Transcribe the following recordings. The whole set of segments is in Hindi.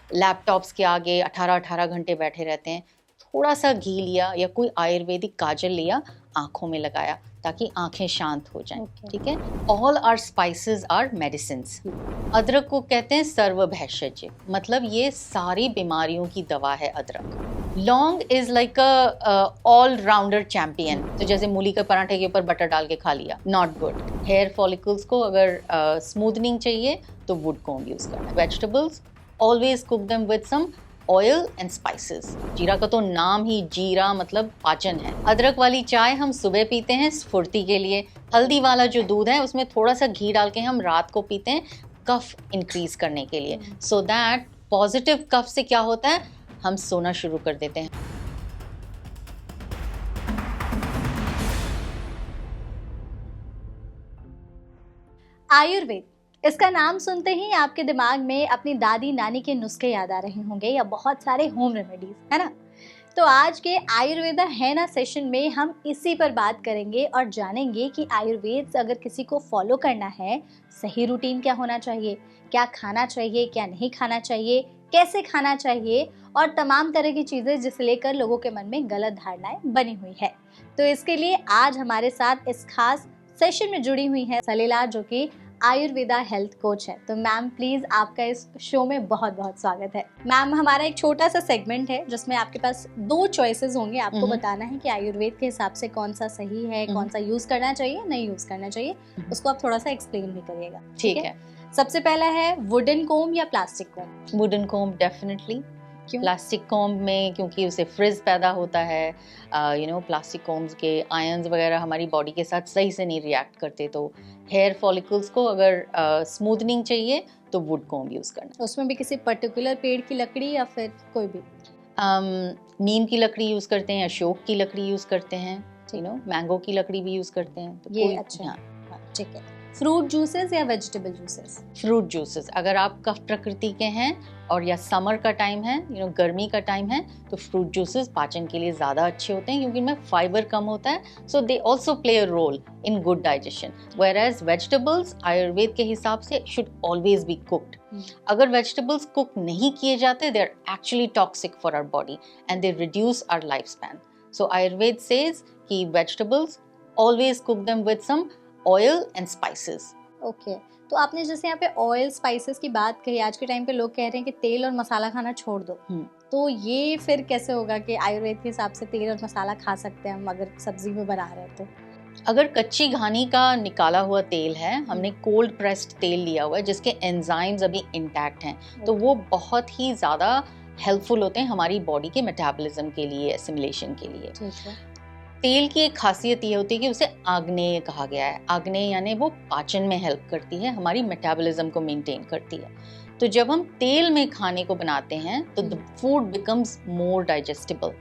लैपटॉप्स के आगे 18-18 घंटे बैठे रहते हैं, थोड़ा सा घी लिया या कोई आयुर्वेदिक काजल लिया, आँखों में लगाया ताकि आँखें शांत हो जाएं। ठीक है। All our spices are medicines. अदरक को कहते हैं सर्व भैषज, मतलब ये सारी बीमारियों की दवा है अदरक। लौंग is like a all rounder champion. तो जैसे मूली के पराठे के ऊपर बटर डाल के खा लिया, नॉट गुड। हेयर फॉलिकल्स को अगर स्मूथनिंग चाहिए तो वुड कॉम्ब यूज करना। Vegetables always cook them with some oil and spices. जीरा का तो नाम ही जीरा मतलब पाचन है। अदरक वाली चाय हम सुबह पीते हैं स्फूर्ति के लिए। हल्दी वाला जो दूध है उसमें थोड़ा सा घी डाल के हम रात को पीते हैं कफ इंक्रीज करने के लिए। सो दैट पॉजिटिव कफ से क्या होता है, हम सोना शुरू कर देते हैं। आयुर्वेद, इसका नाम सुनते ही आपके दिमाग में अपनी दादी नानी के नुस्खे याद आ रहे होंगे या बहुत सारे होम रेमेडीज, है ना। तो आज के आयुर्वेदा है ना सेशन में हम इसी पर बात करेंगे और जानेंगे कि आयुर्वेद से अगर किसी को फॉलो करना है, सही रूटीन क्या होना चाहिए, क्या खाना चाहिए, क्या नहीं खाना चाहिए, कैसे खाना चाहिए और तमाम तरह की चीज़ें जिसे लेकर लोगों के मन में गलत धारणाएं बनी हुई है। तो इसके लिए आज हमारे साथ इस खास सेशन में जुड़ी हुई है सलीला, जो कि आयुर्वेदा हेल्थ कोच है। तो मैम प्लीज आपका इस शो में बहुत बहुत स्वागत है। मैम, हमारा एक छोटा सा सेगमेंट है जिसमें आपके पास 2 चॉइसेस होंगे, आपको बताना है कि आयुर्वेद के हिसाब से कौन सा सही है, कौन सा यूज करना चाहिए, नहीं यूज करना चाहिए, उसको आप थोड़ा सा एक्सप्लेन भी करिएगा। ठीक है। सबसे पहला है वुडन कोम या प्लास्टिक कोम? वुडन कोम डेफिनेटली। क्यों? प्लास्टिक कोम्ब में क्योंकि उसे फ्रिज पैदा होता है, प्लास्टिक कोम्ब्स के आयंस वगैरह हमारी बॉडी के साथ सही से नहीं रिएक्ट करते। तो हेयर फॉलिकल्स को अगर स्मूथनिंग चाहिए तो वुड कोम्ब यूज करना। उसमें भी किसी पर्टिकुलर पेड़ की लकड़ी या फिर कोई भी? नीम की लकड़ी यूज करते हैं, अशोक की लकड़ी यूज करते हैं, मैंगो की लकड़ी भी यूज करते हैं। तो ये अच्छा है। ठीक है। फ्रूट जूसेस या वेजिटेबल जूसेस? Fruit juices. अगर आप कफ प्रकृति के हैं और या समर का टाइम है, गर्मी का टाइम है, तो फ्रूट जूसेस पाचन के लिए ज़्यादा अच्छे होते हैं क्योंकि इनमें फाइबर कम होता है। So they also play a role in good digestion. Whereas vegetables Ayurveda के हिसाब से शुड ऑलवेज बी कुक्ड। अगर वेजिटेबल्स कुक नहीं किए जाते, they are actually toxic for our body and they reduce our life span. So Ayurveda says कि vegetables always cook them with some oil and spices. Okay. तो आपने जैसे यहाँ पे ऑयल स्पाइसेस की बात कही, आज के टाइम पे लोग कह रहे हैं कि तेल और मसाला खाना छोड़ दो। तो ये फिर कैसे होगा कि आयुर्वेद के हिसाब से तेल और मसाला खा सकते हैं हम अगर सब्जी में बना रहे हैं तो? अगर कच्ची घानी का निकाला हुआ तेल है, हमने कोल्ड प्रेस्ड तेल लिया हुआ है जिसके एंजाइम्स अभी इंटैक्ट हैं, तो वो बहुत ही ज़्यादा हेल्पफुल होते हैं हमारी बॉडी के मेटाबॉलिज्म के लिए, एसिमिलेशन के लिए। ठीक है। तेल की एक खासियत ये होती है कि उसे आग्नेय कहा गया है। आग्नेय यानी वो पाचन में हेल्प करती है, हमारी मेटाबॉलिज्म को मेंटेन करती है। तो जब हम तेल में खाने को बनाते हैं तो the food becomes more digestible.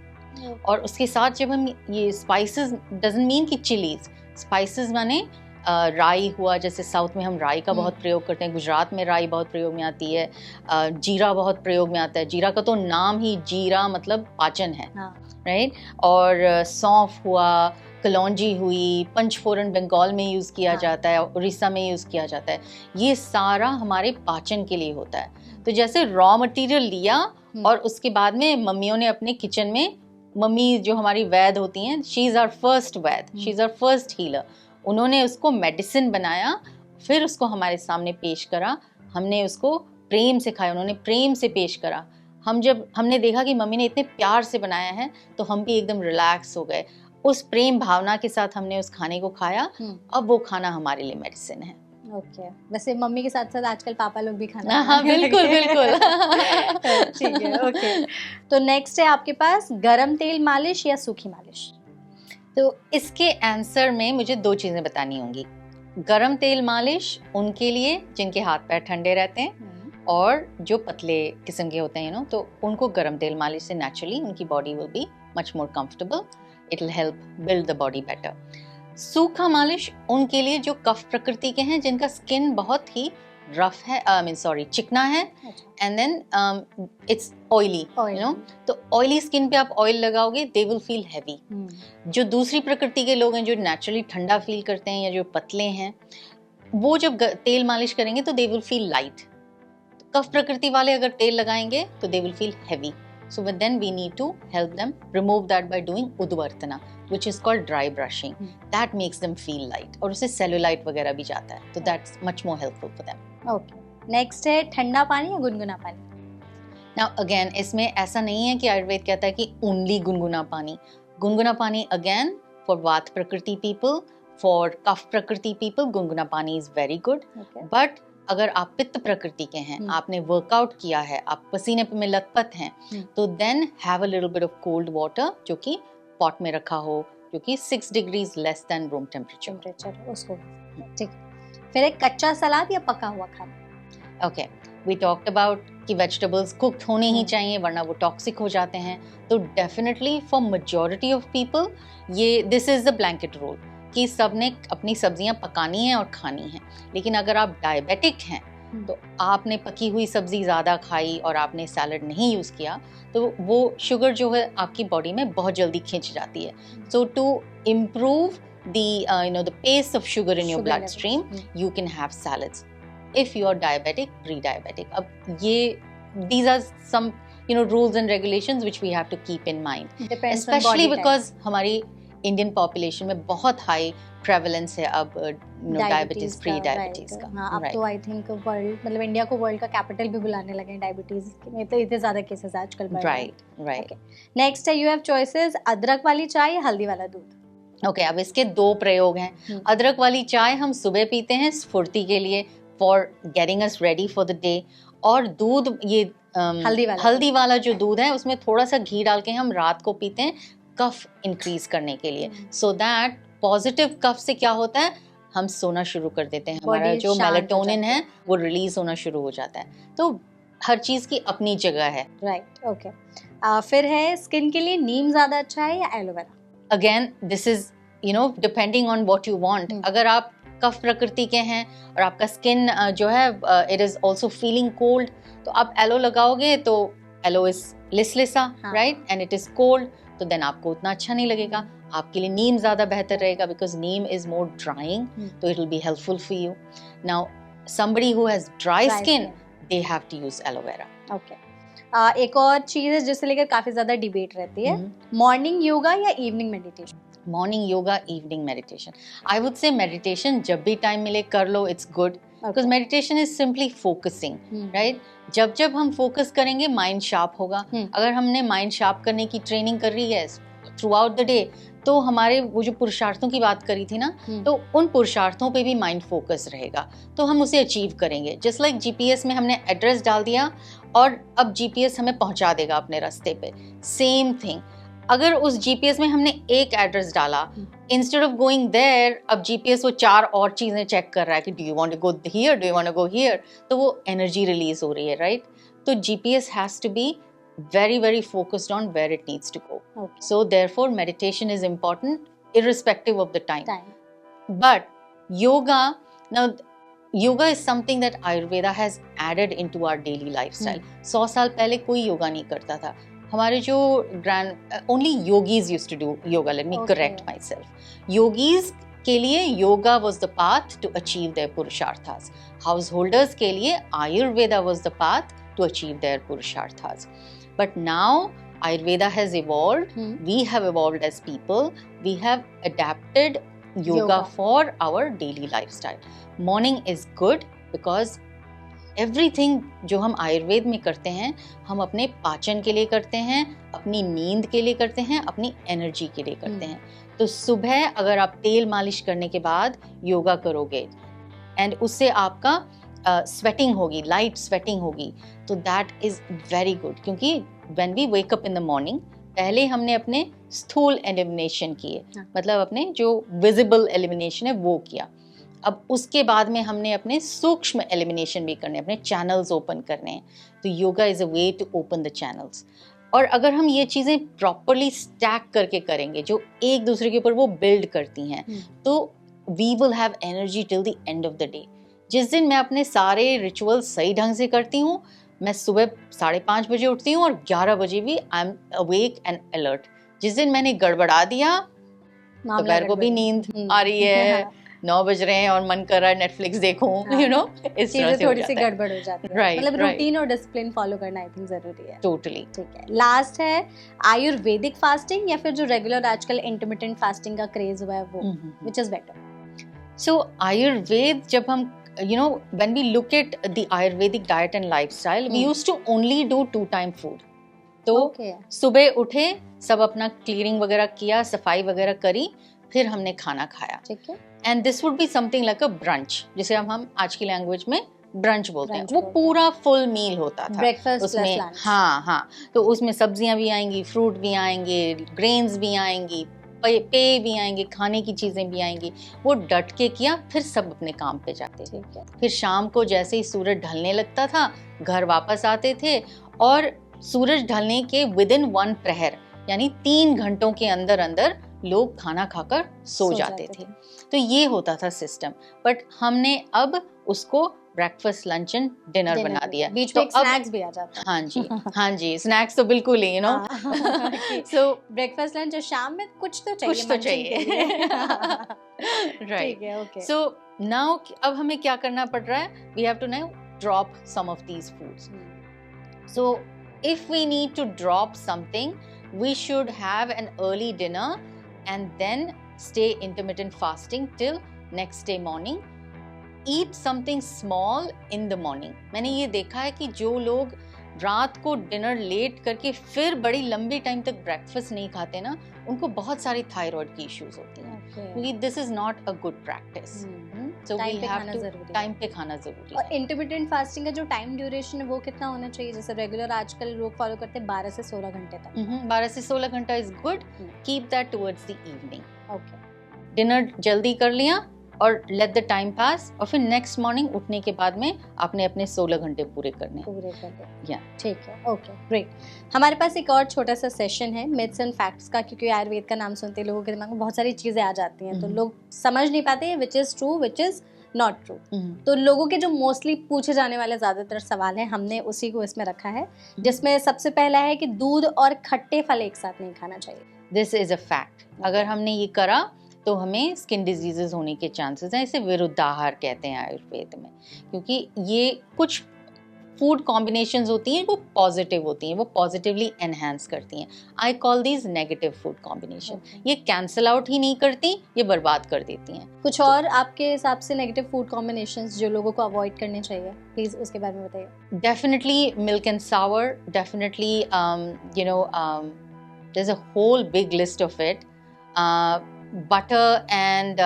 और उसके साथ जब हम ये स्पाइसेस, डजंट मीन कि चिलीज, स्पाइसेस माने राई हुआ, जैसे साउथ में हम राई का बहुत प्रयोग करते हैं, गुजरात में राई बहुत प्रयोग में आती है, जीरा बहुत प्रयोग में आता है। जीरा का तो नाम ही जीरा मतलब पाचन है, राइट। और सौंफ हुआ, कलौंजी हुई, पंचफोरन बंगाल में यूज़ किया जाता है, उड़ीसा में यूज़ किया जाता है। ये सारा हमारे पाचन के लिए होता है। तो जैसे रॉ मटेरियल लिया और उसके बाद में मम्मियों ने अपने किचन में, मम्मी जो हमारी वैद होती हैं, she is our first vaid, she is our first healer. उन्होंने उसको मेडिसिन बनाया, फिर उसको हमारे सामने पेश करा, हमने उसको प्रेम से खाया, उन्होंने प्रेम से पेश करा। जब हमने देखा कि मम्मी ने इतने प्यार से बनाया है तो हम भी एकदम रिलैक्स हो गए। उस प्रेम भावना के साथ हमने उस खाने को खाया। अब वो खाना हमारे लिए मेडिसिन है। ओके। वैसे मम्मी के साथ साथ आजकल पापा लोग भी खाना। हाँ, बिल्कुल बिल्कुल। ठीक है। ओके। तो नेक्स्ट है आपके पास गरम तेल मालिश या सूखी मालिश? तो इसके आंसर में मुझे 2 चीज़ें बतानी होंगी। गरम तेल मालिश उनके लिए जिनके हाथ पैर ठंडे रहते हैं और जो पतले किस्म के होते हैं, तो उनको गरम तेल मालिश से नेचुरली उनकी body will be much more comfortable, it will help build the body better. सूखा मालिश उनके लिए जो कफ प्रकृति के हैं, जिनका स्किन बहुत ही रफ है, चिकना है, एंड देन इट्स ऑयली, तो ऑयली स्किन पे आप ऑयल लगाओगे, दे विल फील हैवी। जो दूसरी प्रकृति के लोग हैं, जो नेचुरली ठंडा फील करते हैं या जो पतले हैं, वो जब तेल मालिश करेंगे तो दे विल फील लाइट। कफ प्रकृति वाले अगर तेल लगाएंगे तो they will feel heavy, so but then we need to help them remove that by doing udvartana, which is called dry brushing. That makes them feel light और उससे cellulite वगैरह भी जाता है, तो that's much more helpful for them. Okay. Next है ठंडा पानी या गुनगुना पानी? Now again इसमें ऐसा नहीं है कि आयुर्वेद कहता है कि only गुनगुना पानी. गुनगुना पानी again for वात प्रकृति people, for कफ प्रकृति people, गुनगुना पानी is very good. Okay. But अगर आप पित्त प्रकृति के हैं, आपने वर्कआउट किया है, आप पसीने में लथपथ हैं, तो then have a little bit of cold water जो कि पॉट में रखा हो, जो कि 6 degrees less than room temperature उसको ठीक है। फिर एक कच्चा सलाद या पका हुआ खाना? ओके, वी टॉक्ड अबाउट कि वेजिटेबल्स कुक्ड होने ही चाहिए वरना वो टॉक्सिक हो जाते हैं, तो definitely for majority of people ये this is the blanket rule कि सबने अपनी सब्जियां पकानी है और खानी है। लेकिन अगर आप डायबिटिक हैं तो आपने पकी हुई सब्जी ज़्यादा खाई और आपने सैलड नहीं यूज़ किया तो वो शुगर जो है आपकी बॉडी में बहुत जल्दी खिंच जाती है। So to improve the pace of sugar in your bloodstream you can have salads if you are diabetic, pre diabetic. अब ये these are some rules and regulations which we have to keep in mind, especially because हमारी इंडियन पॉपुलेशन में बहुत हाई प्रेवलेंस है अब डायबिटीज, प्री डायबिटीज का। हाँ, अब तो आई थिंक वर्ल्ड मतलब इंडिया को वर्ल्ड का कैपिटल भी बुलाने लगे हैं डायबिटीज में, तो इतने ज्यादा केसेस आजकल बढ़ रहे हैं। राइट। नेक्स्ट है यू हैव चॉइसेस, अदरक वाली चाय या हल्दी वाला दूध? ओके, अब इसके 2 प्रयोग हैं। अदरक वाली चाय हम सुबह पीते हैं स्फूर्ति के लिए, for getting us ready for the day, और दूध ये हल्दी वाला जो दूध है उसमें थोड़ा सा घी डाल के हम रात को पीते हैं कफ इंक्रीज करने के लिए, सो दैट पॉजिटिव कफ से क्या होता है, हम सोना शुरू कर देते हैं, हमारा जो मेलाटोनिन है वो रिलीज होना शुरू हो जाता है। तो हर चीज की अपनी जगह है। Right, okay. फिर है स्किन के लिए नीम ज्यादा अच्छा है या aloe vera? Again this is depending on what you want. अगर आप कफ प्रकृति के हैं और आपका स्किन जो है it is also feeling cold, तो आप एलो लगाओगे तो एलो इज लिसलिसा, right, and it is cold, तो देन आपको उतना अच्छा नहीं लगेगा। आपके लिए नीम ज्यादा बेहतर रहेगा because neem is more drying, तो it will be helpful for you. Now somebody who has dry skin they have to use aloe vera. Okay. एक और चीज है जिससे लेकर काफी ज्यादा डिबेट रहती है, मॉर्निंग योगा या evening meditation? Morning yoga, evening meditation. I would say meditation जब भी टाइम मिले कर लो, it's good, because meditation is simply focusing, right. जब हम फोकस करेंगे माइंड शार्प होगा। अगर हमने माइंड शार्प करने की ट्रेनिंग कर रही है थ्रू आउट द डे, तो हमारे वो जो पुरुषार्थों की बात करी थी ना, तो उन पुरुषार्थों पे भी माइंड फोकस रहेगा, तो हम उसे अचीव करेंगे। जस्ट लाइक जीपीएस में हमने एड्रेस डाल दिया और अब जीपीएस हमें पहुंचा देगा अपने रास्ते पे, सेम थिंग। अगर उस जीपीएस में हमने एक एड्रेस डाला, इंस्टेड ऑफ गोइंग देयर, अब जीपीएस वो 4 और चीजें चेक कर रहा है कि do you want to go here, do you want to go here, तो वो एनर्जी रिलीज हो रही है, राइट। तो GPS has to be very focused on where it needs to go. Okay. So therefore meditation is important irrespective of the time. But yoga is something that Ayurveda has added into our daily lifestyle. 100 साल पहले कोई योगा नहीं करता था। हमारे जो only yogis used to do yoga. Let me correct myself. Yogis के लिए yoga was the path to achieve their purusharthas. Householders के लिए Ayurveda was the path to achieve their purusharthas. But now Ayurveda has evolved. We have evolved as people. We have adapted yoga for our daily lifestyle. Morning is good because everything जो हम आयुर्वेद में करते हैं, हम अपने पाचन के लिए करते हैं, अपनी नींद के लिए करते हैं, अपनी एनर्जी के लिए करते हैं। तो सुबह अगर आप तेल मालिश करने के बाद योगा करोगे एंड उससे आपका स्वेटिंग होगी, लाइट स्वेटिंग होगी, तो दैट इज वेरी गुड। क्योंकि when we wake up in the morning, पहले हमने अपने स्थूल एलिमिनेशन किए, मतलब अपने जो विजिबल एलिमिनेशन है वो किया। अब उसके बाद में हमने अपने सूक्ष्म एलिमिनेशन भी करने, अपने चैनल्स ओपन करने हैं। तो yoga is a way to open the channels. और अगर हम ये चीज़ें प्रॉपरली स्टैक करके करेंगे, जो एक दूसरे के ऊपर वो बिल्ड करती हैं, तो we will have energy till the end of the day. जिस दिन मैं अपने सारे रिचुअल सही ढंग से करती हूँ, मैं सुबह 5:30 बजे उठती हूँ और 11 बजे भी I am awake and alert. जिस दिन मैंने गड़बड़ा दिया, दोपहर को भी नींद आ रही है, 9 बज रहे हैं और मन कर रहा है नेटफ्लिक्स देखूं, यू नो, इस तरह से थोड़ी सी गड़बड़ हो जाती है। Right, मतलब right. रूटीन और डिसिप्लिन फॉलो करना आई थिंक जरूरी है। टोटली। ठीक है, लास्ट है आयुर्वेदिक फास्टिंग या फिर जो रेगुलर आजकल इंटरमिटेंट फास्टिंग का क्रेज हुआ है वो, व्हिच इज बेटर? सो आयुर्वेद, जब हम you know when we look at the Ayurvedic diet and lifestyle, we used to only do 2 time food. तो सुबह उठे, सब अपना क्लीनिंग वगैरह किया, सफाई वगैरह करी, फिर हमने खाना खाया। ठीक है। And this would be something like a brunch, जिसे हम आज की लैंग्वेज में ब्रंच बोलते हैं। वो पूरा फुल मील होता था, ब्रेकफास्ट उसमें प्लस लंच। हाँ, तो उसमें सब्जियां भी आएंगी, फ्रूट भी आएंगे, ग्रेन्स भी आएंगी, पेय भी आएंगे, खाने की चीजें भी आएंगी। वो डट के किया, फिर सब अपने काम पे जाते थे। फिर शाम को जैसे ही सूरज ढलने लगता था, घर वापस आते थे, और सूरज ढलने के विदिन 1 प्रहर यानी 3 घंटों के अंदर अंदर लोग खाना खाकर सो जाते थे। तो ये होता था सिस्टम, बट हमने अब उसको ब्रेकफास्ट, लंच एंड डिनर बना दिया। बीच तो में स्नैक्स भी आ जाता है। हाँ जी, स्नैक्स तो बिल्कुल ही, you know. So breakfast, lunch और शाम में कुछ तो चाहिए। Right, okay. सो नाउ अब हमें क्या करना पड़ रहा है? We have to now drop some of these foods. So if we need to drop something, we should have an early dinner and then stay intermittent fasting till next day morning. Eat something small in the morning. मैंने ये देखा है कि जो लोग रात को डिनर लेट करके फिर बड़ी लंबी टाइम तक ब्रेकफास्ट नहीं खाते ना, उनको बहुत सारी थायराइड की इश्यूज होती हैं, क्योंकि this is not a good practice. So we have to time पे खाना जरूरी है। और इंटरमिटेंट फास्टिंग का जो टाइम ड्यूरेशन है वो कितना होना चाहिए? जैसे रेगुलर आजकल लोग फॉलो करते हैं 12 से 16 घंटे तक। 12 से 16 घंटा is good. Keep that towards the evening. Okay, dinner जल्दी कर लिया और लेट द टाइम पास, और फिर नेक्स्ट मॉर्निंग उठने के बाद में आपने अपने 16 घंटे पूरे करने। ठीक है, ओके, ग्रेट। हमारे पास एक और छोटा सा सेशन है मिथ्स एंड फैक्ट्स का, क्योंकि आयुर्वेद का नाम सुनते लोगों के दिमाग में बहुत सारी चीजें आ जाती हैं, तो लोग समझ नहीं पाते which is true which is not true. तो लोगों के जो मोस्टली पूछे जाने वाले ज्यादातर सवाल हैं, हमने उसी को इसमें रखा है, जिसमें सबसे पहला है कि दूध और खट्टे फल एक साथ नहीं खाना चाहिए। This is a fact. अगर हमने ये करा तो हमें स्किन डिजीजेस होने के चांसेस हैं। इसे विरुद्धाहार कहते हैं आयुर्वेद में, क्योंकि ये कुछ फूड कॉम्बिनेशंस होती हैं वो पॉजिटिव होती हैं, वो पॉजिटिवली एनहांस करती हैं। I call these negative food combination. ये कैंसल आउट ही नहीं करती, ये बर्बाद कर देती हैं। कुछ और आपके हिसाब से नेगेटिव फूड कॉम्बिनेशंस जो लोगों को अवॉइड करने चाहिए, प्लीज उसके बारे में बताइए। Definitely milk and sour, definitely you know there is a whole big list of it. butter and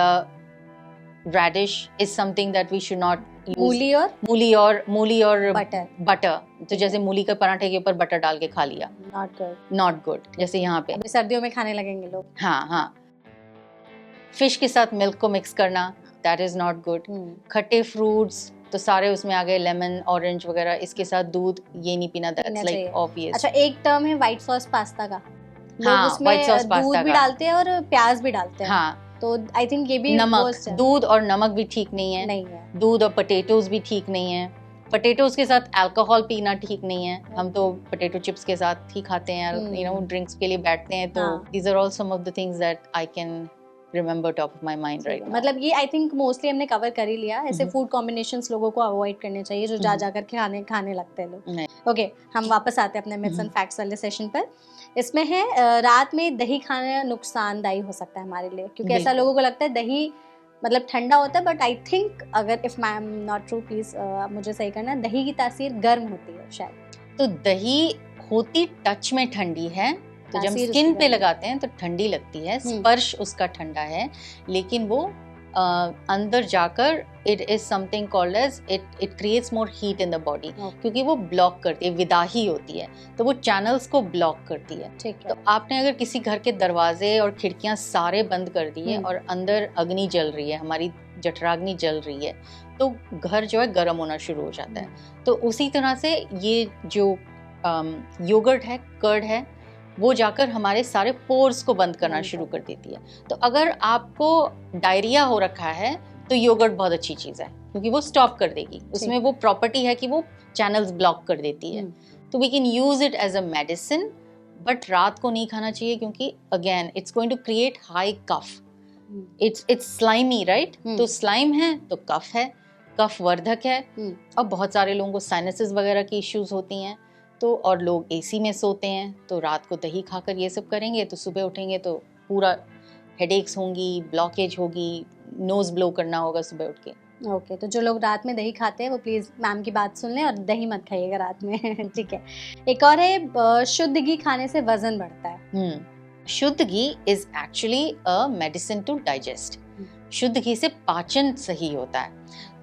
radish is something that we should not use. मूली और बटर। तो जैसे मूली के पराठे के ऊपर बटर डाल के खा लिया, नॉट गुड। जैसे यहाँ पे अभी सर्दियों में खाने लगेंगे लोग। हाँ, फिश के साथ मिल्क को मिक्स करना, दैट इज नॉट गुड। खट्टे फ्रूट्स तो सारे उसमें आ गए, लेमन, ऑरेंज वगैरह, इसके साथ दूध ये नहीं पीना, दैट्स लाइक ऑब्वियस। अच्छा, एक टर्म है व्हाइट सॉस पास्ता का, लोग उसमें दूध भी डालते हैं और प्याज भी डालते हैं। हाँ, तो आई थिंक ये भी नमक, दूध और नमक भी ठीक नहीं है। दूध और पोटैटोज भी ठीक नहीं है। पोटैटोज के साथ अल्कोहल पीना ठीक नहीं है। हम तो पोटैटो चिप्स के साथ ही खाते हैं, यू नो, ड्रिंक्स के लिए बैठते हैं। तो these are all some of the things that I can remember top of my mind right now. मतलब ये आई थिंक मोस्टली हमने कवर कर ही लिया। ऐसे फूड कॉम्बिनेशंस लोगों को अवॉइड करने चाहिए जो जा करके खाने लगते हैं लोग। ओके, हम वापस आते हैं अपने मिथ्स एंड फैक्ट्स वाले सेशन पर। इसमें है रात में दही खाना नुकसानदायी हो सकता है हमारे लिए, क्योंकि ऐसा लोगों को लगता है दही मतलब ठंडा होता है, बट आई थिंक अगर if I am not true, please मुझे सही करना, दही की तासीर गर्म होती है शायद। तो दही होती टच में ठंडी है, तो जब स्किन पे लगाते हैं तो ठंडी लगती है, स्पर्श उसका ठंडा है, लेकिन वो अंदर जाकर it is something called as it creates more heat in the body, क्योंकि वो ब्लॉक करती है, विदाही होती है, तो वो चैनल्स को ब्लॉक करती है। तो आपने अगर किसी घर के दरवाजे और खिड़कियां सारे बंद कर दिए और अंदर अग्नि जल रही है, हमारी जठराग्नि जल रही है, तो घर जो है गर्म होना शुरू हो जाता है। तो उसी तरह से ये जो योगर्ट है, कर्ड है, वो जाकर हमारे सारे पोर्स को बंद करना शुरू कर देती है। तो अगर आपको डायरिया हो रखा है तो योगर्ट बहुत अच्छी चीज़ है, क्योंकि वो स्टॉप कर देगी, उसमें वो प्रॉपर्टी है कि वो चैनल्स ब्लॉक कर देती है। तो we can use it as a medicine, but रात को नहीं खाना चाहिए, क्योंकि again it's going to create high kapha. It's slimy, right? तो स्लाइम है तो कफ है, कफ वर्धक है। अब बहुत सारे लोगों को साइनसेस वगैरह की इश्यूज होती हैं, तो और लोग एसी में सोते हैं, तो रात को दही खाकर ये सब करेंगे तो सुबह उठेंगे तो पूरा हेडेक्स होंगी, ब्लॉकेज होगी, नोज ब्लो करना होगा सुबह उठ के। ओके, तो जो लोग रात में दही खाते हैं वो प्लीज मैम की बात सुन लें और दही मत खाइएगा रात में। ठीक है। एक और है, शुद्ध घी खाने से वजन बढ़ता है। Shuddh ghee is actually a medicine to digest. शुद्ध घी से पाचन सही होता है,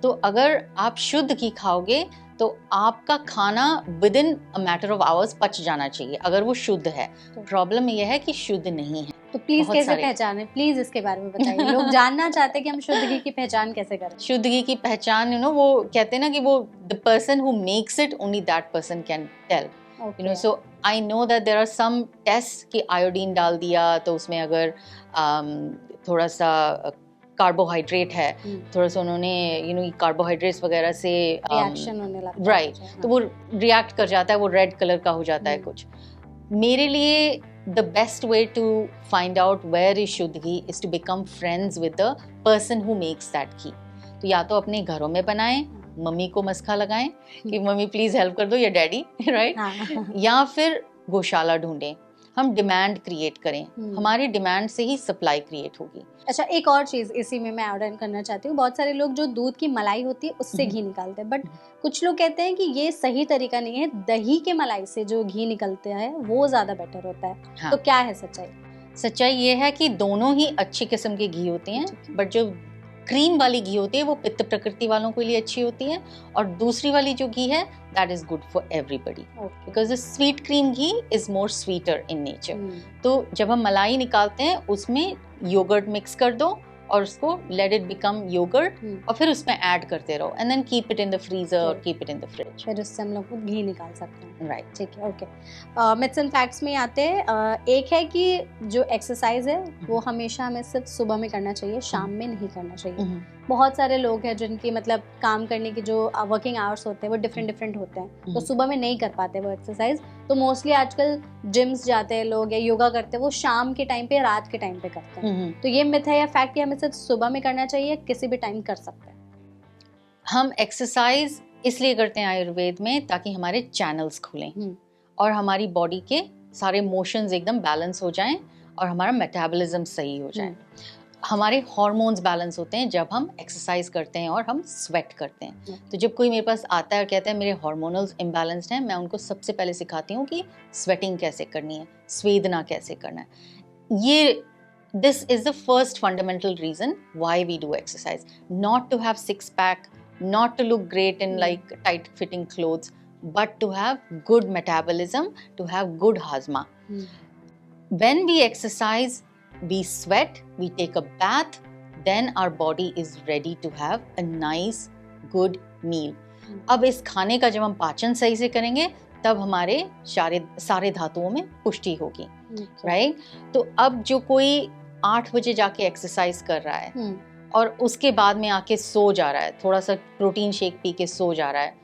तो अगर आप शुद्ध घी खाओगे तो आपका खाना with in a matter of hours पच जाना चाहिए, अगर वो शुद्ध है। प्रॉब्लम यह है कि शुद्ध नहीं है। तो प्लीज कैसे पहचाने, प्लीज इसके बारे में बताइए। लोग जानना चाहते हैं कि हम शुद्ध घी की पहचान कैसे करें। शुद्ध घी की पहचान, वो कहते हैं ना कि वो the person who makes it, only that person can tell. So I know that there are some test कि आयोडीन डाल दिया तो उसमें अगर थोड़ा सा कार्बोहाइड्रेट है, थोड़ा सा उन्होंने कार्बोहाइड्रेट्स वगैरह से रिएक्शन होने लगता है, राइट, तो वो रिएक्ट कर जाता है, वो रेड कलर का हो जाता है कुछ। मेरे लिए the best way to find out where is shuddh ghee is to become friends with the person who makes that ghee. तो या तो अपने घरों में बनाएं, मम्मी को मस्का लगाएं कि मम्मी प्लीज हेल्प कर दो, या डैडी, राइट? या फिर गौशाला ढूंढें। हम डिमांड क्रिएट करें, हमारी डिमांड से ही सप्लाई क्रिएट होगी। अच्छा, एक और चीज इसी में मैं ऐड ऑन करना चाहती हूँ। बहुत सारे लोग जो दूध की मलाई होती है उससे घी निकालते हैं, बट कुछ लोग कहते हैं कि ये सही तरीका नहीं है, दही के मलाई से जो घी निकलता है वो ज्यादा बेटर होता है। हाँ। तो क्या है सच्चाई? सच्चाई ये है कि दोनों ही अच्छी किस्म के घी होते हैं, बट जो क्रीम वाली घी होती है वो पित्त प्रकृति वालों के लिए अच्छी होती है, और दूसरी वाली जो घी है that is good for everybody, because the sweet cream ghee is more sweeter in nature. तो जब हम मलाई निकालते हैं उसमें योगर्ट मिक्स कर दो और उसको लेट इट बिकम योगर्ट, और फिर उसमें ऐड करते रहो, and then keep it in the freezer और keep it in the fridge. फिर उससे हम लोग घी निकाल सकते हैं, राइट? ठीक है, ओके। मिथ्स एंड फैक्ट्स में आते हैं। एक है कि जो एक्सरसाइज है वो हमेशा हमें सिर्फ सुबह में करना चाहिए, शाम में नहीं करना चाहिए। बहुत सारे लोग हैं जिनकी मतलब काम करने की जो वर्किंग आवर्स होते हैं वो डिफरेंट होते हैं, तो सुबह में नहीं कर पाते वो एक्सरसाइज। तो मोस्टली आजकल जिम्स जाते हैं लोग या योगा करते हैं, वो शाम के टाइम पे, रात के टाइम पे करते हैं। तो ये मिथ है या फैक्ट कि हमें सिर्फ सुबह में करना चाहिए, किसी भी टाइम कर सकते हैं? हम एक्सरसाइज इसलिए करते हैं आयुर्वेद में ताकि हमारे चैनल्स खुलें और हमारी बॉडी के सारे मोशंस एकदम बैलेंस हो जाएं और हमारा मेटाबॉलिज्म सही हो जाए। हमारे हार्मोन्स बैलेंस होते हैं जब हम एक्सरसाइज करते हैं और हम स्वेट करते हैं। तो जब कोई मेरे पास आता है और कहता है मेरे हार्मोनल्स इम्बैलेंस्ड हैं, मैं उनको सबसे पहले सिखाती हूँ कि स्वेटिंग कैसे करनी है, स्वेदना कैसे करना है। ये this is the first fundamental reason why we do exercise, not to have six pack, not to look great in like tight fitting clothes, but to have good metabolism, to have good hazma. When we exercise, we sweat, we take a bath, then our body is ready to have a nice good meal. अब इस खाने का जब हम पाचन सही से करेंगे तब हमारे सारे धातुओं में पुष्टि होगी, राइट? तो अब जो कोई 8 बजे जाके एक्सरसाइज कर रहा है और उसके बाद में आके सो जा रहा है, थोड़ा सा प्रोटीन शेक पी के सो जा रहा है,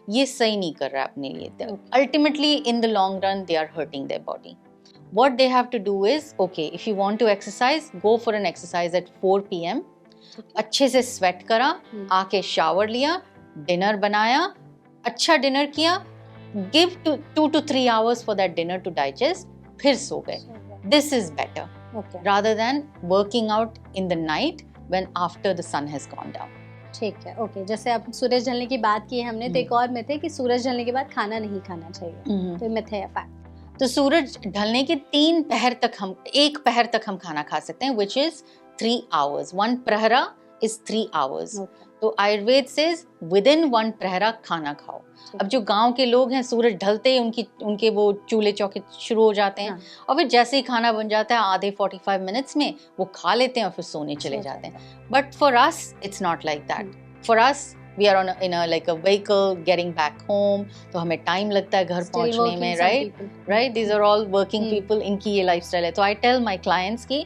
ये सही नहीं कर रहा है अपने लिए। Ultimately in the long run they are hurting their body. What they have to do is, okay, if you want to exercise, go for an exercise at 4 p.m. अच्छे से स्वेट करा, आके शावर लिया, डिनर बनाया, अच्छा डिनर किया, give 2 to 3 hours for that dinner to digest, फिर सो गए। This is better, rather than working out in the night when after the sun has gone down. ठीक है, ओके। जैसे अब सूरज ढलने की बात की है हमने, तो एक और मिथ है कि सूरज ढलने के बाद खाना नहीं खाना चाहिए, तो मिथ है या फैक्ट? तो सूरज ढलने के 1 पहर तक हम खाना खा सकते हैं, which is 3 hours. 1 प्रहरा is 3 hours. तो आयुर्वेद says within 1 प्रहरा खाना खाओ। अब जो गांव के लोग हैं, सूरज ढलते ही उनके वो चूल्हे चौके शुरू हो जाते हैं, और फिर जैसे ही खाना बन जाता है आधे 45 मिनट्स में वो खा लेते हैं और फिर सोने चले जाते हैं। But for us it's not like that. For us we are in a vehicle getting back home, तो हमें टाइम लगता है घर पहुंचने में, right? These are all working people, इनकी ये लाइफस्टाइल है। तो I tell my clients कि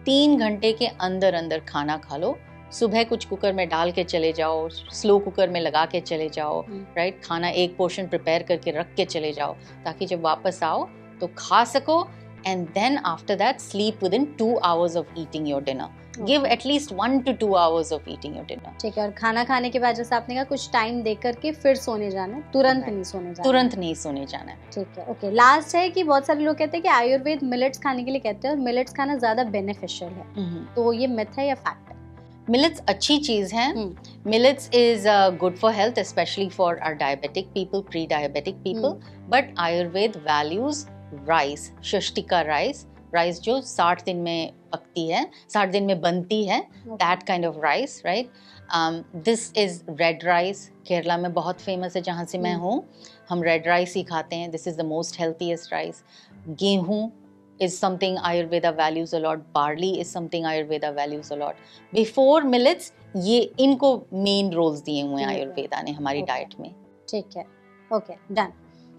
3 घंटे के अंदर खाना खा लो। सुबह कुछ कुकर में डाल के चले जाओ, स्लो कुकर में लगा के चले जाओ, राइट? खाना एक पोर्शन प्रिपेयर करके रख के चले जाओ ताकि जब वापस आओ तो खा सको, and then after that sleep within 2 hours of eating your dinner. Give at least 1 to 2 hours of eating your dinner. ठीक है, और खाना खाने के बाद जैसे आपने कहा कुछ टाइम दे करके फिर सोने जाना है, तुरंत नहीं सोने जाना। तुरंत नहीं सोने जाना है। ठीक है, ओके। लास्ट है कि बहुत सारे लोग कहते हैं कि आयुर्वेद मिलेट्स खाने के लिए कहते हैं और मिलेट्स खाना ज्यादा बेनिफिशियल है, तो ये मिथ है या फैक्ट है? मिलेट्स अच्छी चीज है। Millets is good for health, specially for our diabetic people, pre diabetic people, but Ayurveda values rice, shashtika rice, rice जो 60 दिन में पकती है, 60 दिन में बनती है, that kind of rice, right. This is red rice, Kerala में बहुत फेमस है जहाँ से मैं हूँ, हम रेड राइस ही खाते हैं। This is the most healthiest rice. गेहूँ is something Ayurveda values a lot. Barley is something Ayurveda values a lot. Before millets, ये इनको मेन रोल्स दिए हुए हैं आयुर्वेदा ने हमारी डाइट में। ठीक है, ओके, डन।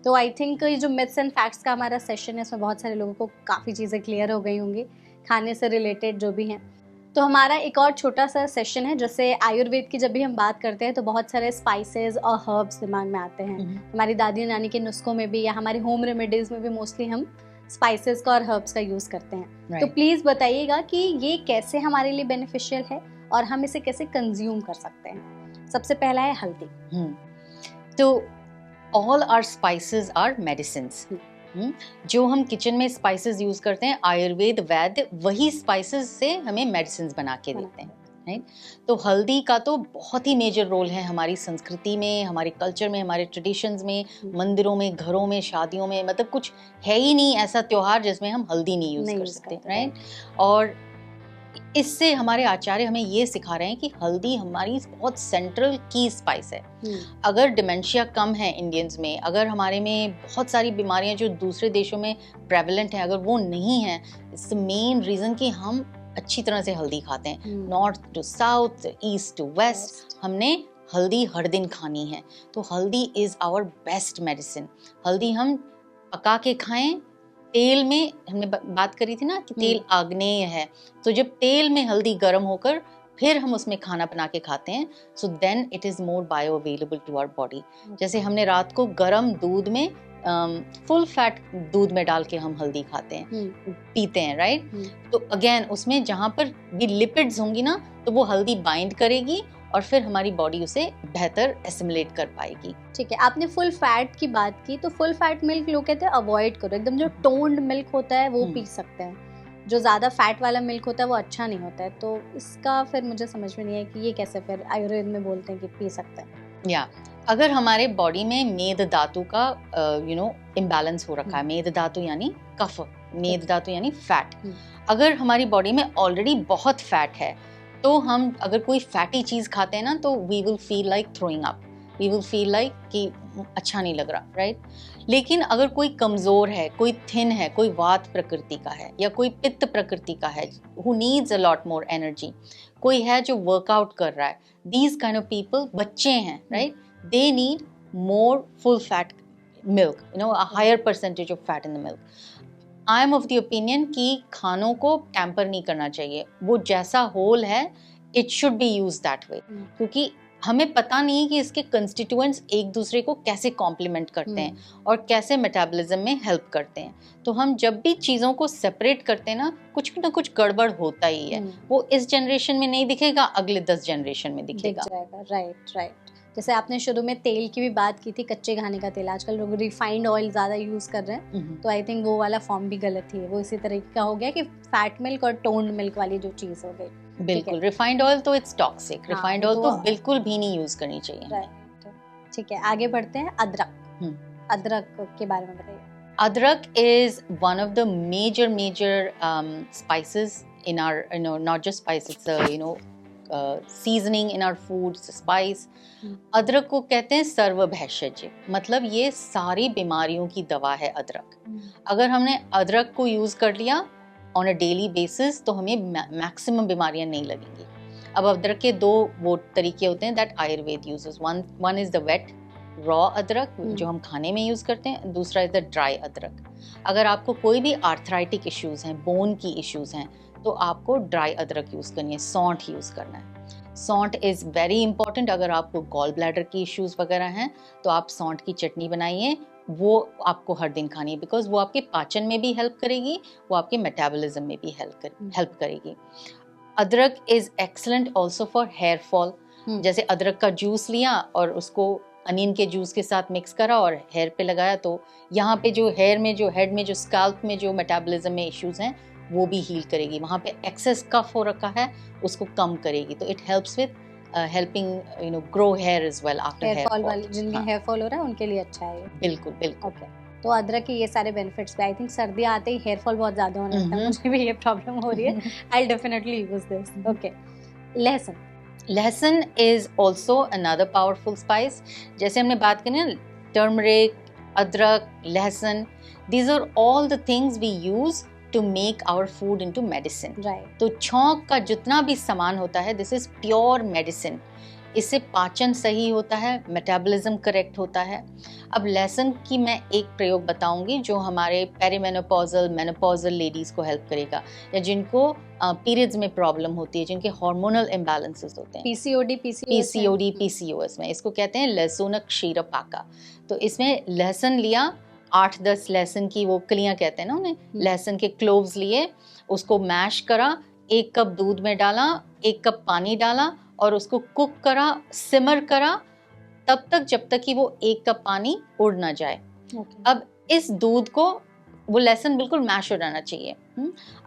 तो आई थिंक ये जो मिथ्स एंड फैक्ट्स का हमारा सेशन है, इसमें बहुत सारे लोगों को काफ़ी चीज़ें क्लियर हो गई होंगी, खाने से रिलेटेड जो भी हैं। तो हमारा एक और छोटा सा सेशन है, जैसे आयुर्वेद की जब भी हम बात करते हैं तो बहुत सारे स्पाइसेस और हर्ब्स दिमाग में आते हैं। हमारी दादी नानी के नुस्खों में भी या हमारे होम रेमेडीज में भी मोस्टली हम स्पाइसेस का और हर्ब्स का यूज करते हैं। तो प्लीज बताइएगा कि ये कैसे हमारे लिए बेनिफिशियल है और हम इसे कैसे कंज्यूम कर सकते हैं। सबसे पहला है हल्दी। तो all our spices are medicines. जो हम किचन में स्पाइसेस यूज करते हैं, आयुर्वेद वैद्य वही स्पाइसेस से हमें मेडिसिन बना के देते हैं, राइट। तो हल्दी का तो बहुत ही मेजर रोल है हमारी संस्कृति में, हमारे कल्चर में, हमारे ट्रेडिशंस में, मंदिरों में, घरों में, शादियों में, मतलब कुछ है ही नहीं ऐसा त्योहार जिसमें हम हल्दी नहीं यूज कर सकते, राइट। और इससे हमारे आचार्य हमें ये सिखा रहे हैं कि हल्दी हमारी बहुत सेंट्रल की स्पाइस है। अगर डिमेंशिया कम है इंडियंस में, अगर हमारे में बहुत सारी बीमारियां जो दूसरे देशों में प्रेवलेंट हैं, अगर वो नहीं है, इट्स द मेन रीजन कि हम अच्छी तरह से हल्दी खाते हैं। North to south, east to west, हमने हल्दी हर दिन खानी है। तो हल्दी इज आवर बेस्ट मेडिसिन। हल्दी हम पका के खाएं, तेल में, हमने बात करी थी ना कि तेल आग्नेय है, तो जब तेल में हल्दी गर्म होकर फिर हम उसमें खाना बना के खाते हैं, so then it is more bioavailable to our body. जैसे हमने रात को गर्म दूध में फुल फैट दूध में डाल के हम हल्दी खाते हैं, पीते हैं, राइट। तो अगेन उसमें जहाँ पर भी लिपिड्स होंगी ना, तो वो हल्दी बाइंड करेगी और फिर हमारी बॉडी उसे बेहतर एसिमुलेट कर पाएगी। ठीक है, आपने फुल फैट की बात की, तो फुल फैट मिल्क लोग कहते हैं अवॉइड करो, एकदम जो टोन्ड मिल्क होता है वो पी सकते हैं, जो ज़्यादा फैट वाला मिल्क होता है वो अच्छा नहीं होता है। तो इसका फिर मुझे समझ में नहीं है कि ये कैसे फिर आयुर्वेद में बोलते हैं कि पी सकते हैं। या अगर हमारे बॉडी में मेद धातु का इम्बैलेंस हो रखा है, मेद धातु यानी कफ, मेद धातु यानी फैट, अगर हमारी बॉडी में ऑलरेडी बहुत फैट है, तो हम अगर कोई फैटी चीज खाते हैं ना, तो we will feel like throwing up, we will feel like कि अच्छा नहीं लग रहा, राइट। लेकिन अगर कोई कमजोर है, कोई थिन है, कोई वात प्रकृति का है या कोई पित्त प्रकृति का है, who needs a lot more energy, कोई है जो वर्कआउट कर रहा है, दीज काइंड ऑफ पीपल, बच्चे हैं, right, they need more full fat milk, a higher percentage of fat in the milk. I am of the opinion कि खानों को टैम्पर नहीं करना चाहिए, वो जैसा होल है it should be use that way, क्योंकि हमें पता नहीं है कि इसके कंस्टिट्यूएंट्स एक दूसरे को कैसे कॉम्प्लीमेंट करते हैं और कैसे मेटाबॉलिज्म में हेल्प करते हैं। तो हम जब भी चीज़ों को सेपरेट करते हैं ना कुछ गड़बड़ होता ही है। वो इस जनरेशन में नहीं दिखेगा, अगले 10 जनरेशन में दिखेगा। राइट। जैसे आपने शुरू में तेल की भी बात की थी, कच्चे खाने का तेल, आजकल लोग रिफाइंड ऑयल ज़्यादा यूज़ कर रहे हैं, तो आई थिंक वो वाला फॉर्म भी गलत ही है। वो इसी तरीके का हो गया कि फैट मिल्क और टोन्ड मिल्क वाली जो चीज़ हो गई। बिल्कुल, रिफाइंड ऑयल तो इट्स टॉक्सिक, रिफाइंड ऑयल तो बिल्कुल भी नहीं यूज़ करनी चाहिए। राइट, ठीक है, आगे बढ़ते हैं। अदरक के बारे में बताइए। Adrak is one of the major spices in our, not just spice, it's a seasoning in our food, spice. अदरक को कहते हैं सर्व भेषज, मतलब ये सारी बीमारियों की दवा है अदरक। अगर हमने अदरक को यूज कर लिया ऑन अ डेली बेसिस, तो हमें मैक्सिमम बीमारियां नहीं लगेंगी। अब अदरक के 2 वो तरीके होते हैं that Ayurveda uses. One is the wet raw adrak जो हम खाने में यूज करते हैं, दूसरा इज द ड्राई अदरक। अगर आपको कोई भी आर्थराइटिक इश्यूज हैं, बोन की इश्यूज हैं, तो आपको ड्राई अदरक यूज करनी है, सौंठ यूज करना है। सौंठ इज वेरी इंपॉर्टेंट। अगर आपको गॉल ब्लैडर की इश्यूज वगैरह हैं, तो आप सौंठ की चटनी बनाइए, वो आपको हर दिन खानी है, बिकॉज वो आपके पाचन में भी हेल्प करेगी, वो आपके मेटाबॉलिज्म में भी हेल्प करेगी। Adrak is excellent also for hair fall. जैसे अदरक का जूस लिया और उसको अनियन के जूस के साथ मिक्स करा और हेयर पे लगाया, तो यहाँ पे जो हेयर में, जो हेड में, जो स्कैल्प में जो मेटाबॉलिज्म में इश्यूज हैं वो भी हील करेगी। वहाँ पे एक्सेस कफ हो रखा है उसको कम करेगी। तो it helps with helping grow hair as well after hair fall वाले जिनके हेयर फॉल हो रहा है उनके लिए अच्छा है। बिल्कुल बिल्कुल। ओके, तो अदरक के ये सारे बेनिफिट्स पे आई थिंक सर्दी आते ही हेयर फॉल बहुत ज्यादा होने लगता है। मुझे भी ये प्रॉब्लम हो रही है। I will definitely use this. Okay, lahsun. Lahsun is also another powerful spice. जैसे हमने बात करी ना, turmeric, adrak, lahsun, these are all the things we use to make our food into medicine. Right. तो छौंक का जितना भी सामान होता है, दिस इज प्योर मेडिसिन। इससे पाचन सही होता है, मेटाबॉलिज्म करेक्ट होता है। अब लहसुन की मैं एक प्रयोग बताऊंगी जो हमारे पेरीमेनोपॉजल, मेनोपॉजल लेडीज को हेल्प करेगा, या जिनको पीरियड्स में प्रॉब्लम होती है, जिनके हार्मोनल इम्बैलेंसेस होते हैं, पीसीओडी, पीसीओएस में, इसको कहते हैं लहसुन क्षीरपाका। तो इसमें लहसुन लिया, 8-10 लहसुन की वो कलियां कहते हैं ना उन्हें, लहसुन के क्लोव्स लिए, उसको मैश करा, 1 कप दूध में डाला, 1 कप पानी डाला और उसको कुक करा, सिमर करा तब तक जब तक कि वो 1 कप पानी उड़ ना जाए। अब इस दूध को, वो लहसुन बिल्कुल मैश हो जाना चाहिए।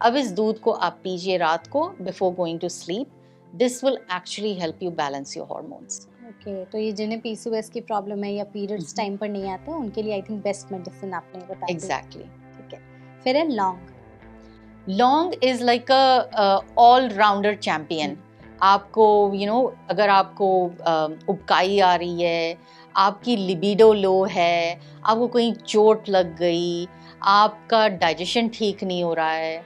अब इस दूध को आप पीजिए रात को before going to sleep. This will actually help you balance your hormones. Okay, तो ये जिन्हें पीसीओएस की प्रॉब्लम है या पीरियड्स टाइम पर नहीं आते, उनके लिए आई थिंक बेस्ट मेडिसिन आपने बताया। एग्जैक्टली। ठीक है, फिर है लौंग। लौंग is like a all rounder champion. आपको अगर आपको उबकाई आ रही है, आपकी लिबिडो लो है, आपको कहीं चोट लग गई, आपका डाइजेशन ठीक नहीं हो रहा है,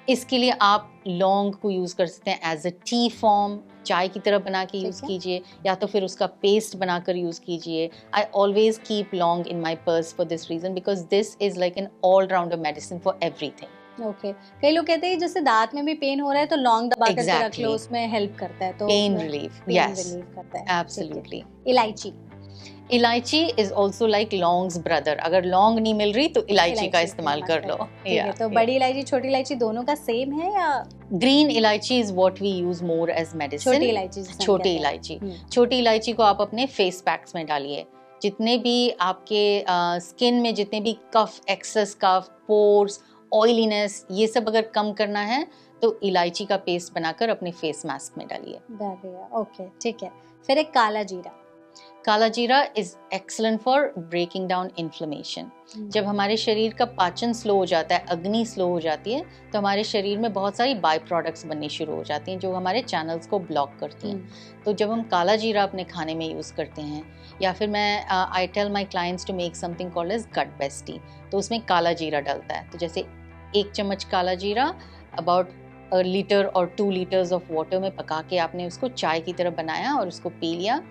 इसके लिए आप लौंग को यूज़ कर सकते हैं एज अ टी फॉर्म, चाय की तरह बना के यूज़ कीजिए, या तो फिर उसका पेस्ट बनाकर यूज़ कीजिए। आई always keep laung in my purse for this reason, because this is like an all rounder medicine for everything. Okay, कई लोग कहते हैं जैसे दांत में भी पेन हो रहा है तो लौंग दबा करके रख लो, उसमें हेल्प करता है, तो पेन रिलीफ, यस, करता है। एब्सोल्युटली। इलायची। इलायची इज ऑल्सो लाइक लौंग्स ब्रदर। अगर लौंग नहीं मिल रही तो इलायची का इस्तेमाल कर लो। तो बड़ी इलायची, छोटी इलायची दोनों का सेम है या? Green elaichi is what we use more as medicine. छोटी इलायची। छोटी इलायची को आप अपने फेस पैक्स में डालिए। जितने भी आपके स्किन में जितने भी कफ, एक्सेस कफ, पोर्स, ऑयलीनेस, ये सब अगर कम करना है तो इलायची का पेस्ट बनाकर अपने फेस मास्क में डालिए। ओके, ठीक है। फिर एक काला जीरा। Kala jeera is excellent for breaking down inflammation. जब हमारे शरीर का पाचन स्लो हो जाता है, अग्नि स्लो हो जाती है, तो हमारे शरीर में बहुत सारी बाय प्रोडक्ट्स बननी शुरू हो जाती हैं जो हमारे चैनल्स को ब्लॉक करती हैं। तो जब हम काला जीरा अपने खाने में यूज़ करते हैं, या फिर मैं I tell my clients to make something called as gut best tea, तो उसमें काला जीरा डलता है। तो जैसे 1 चम्मच काला जीरा अबाउट 1 लीटर और 2 लीटर्स ऑफ वाटर में पका के आपने उसको चाय की तरह बनाया और उसको पी लिया।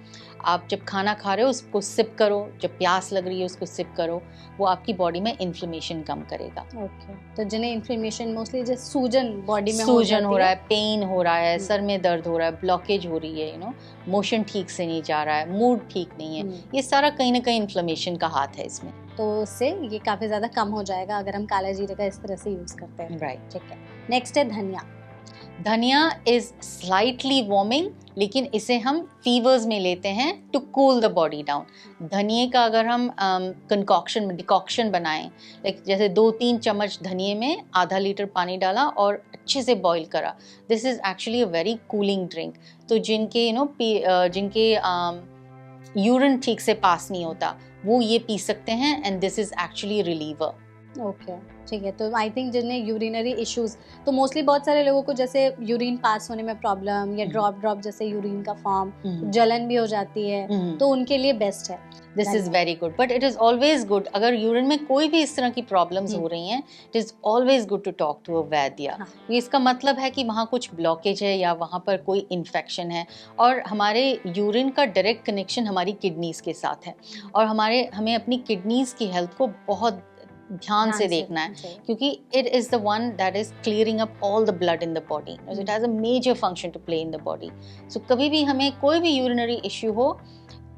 आप जब खाना खा रहे हो उसको सिप करो, जब प्यास लग रही है उसको सिप करो, वो आपकी बॉडी में इन्फ्लेमेशन कम करेगा। ओके, तो जिन्हें इन्फ्लेमेशन, मोस्टली जैसे सूजन बॉडी में सूजन हो रहा है, पेन हो रहा है, सर में दर्द हो रहा है, ब्लॉकेज हो रही है, मोशन ठीक से नहीं जा रहा है, मूड ठीक नहीं है, ये सारा कहीं ना कहीं इन्फ्लेमेशन का हाथ है इसमें। तो उससे ये काफी ज्यादा कम हो जाएगा अगर हम काला जीरे का इस तरह से यूज करते हैं। राइट, ठीक है। नेक्स्ट है धनिया। धनिया इज स्लाइटली वार्मिंग, लेकिन इसे हम फीवर्स में लेते हैं to cool the body down. धनिए का अगर हम डिकॉक्शन बनाएं, लाइक जैसे 2-3 चम्मच धनिए में आधा लीटर पानी डाला और अच्छे से बॉईल करा, this is actually a very cooling drink. तो जिनके जिनके यूरिन ठीक से पास नहीं होता वो ये पी सकते हैं, and this is actually reliever. Okay, ठीक है। तो आई थिंक जिन्हें यूरिनरी इश्यूज, तो मोस्टली बहुत सारे लोगों को जैसे यूरिन पास होने में प्रॉब्लम या ड्रॉप जैसे यूरिन का फॉर्म, जलन भी हो जाती है, तो उनके लिए बेस्ट है। This is very good, but it is always good, अगर यूरिन में कोई भी इस तरह की प्रॉब्लम्स हो रही हैं, it is always good to talk to a vaidya. इसका मतलब है कि वहाँ कुछ ब्लॉकेज है या वहाँ पर कोई इन्फेक्शन है, और हमारे यूरिन का डायरेक्ट कनेक्शन हमारी किडनीज के साथ है, और हमें अपनी किडनीज की हेल्थ को बहुत ध्यान से देखना है, क्योंकि it is the one that is clearing up all the blood in the body, it has a major function to play in the body. So कभी भी हमें कोई भी यूरिनरी इश्यू हो,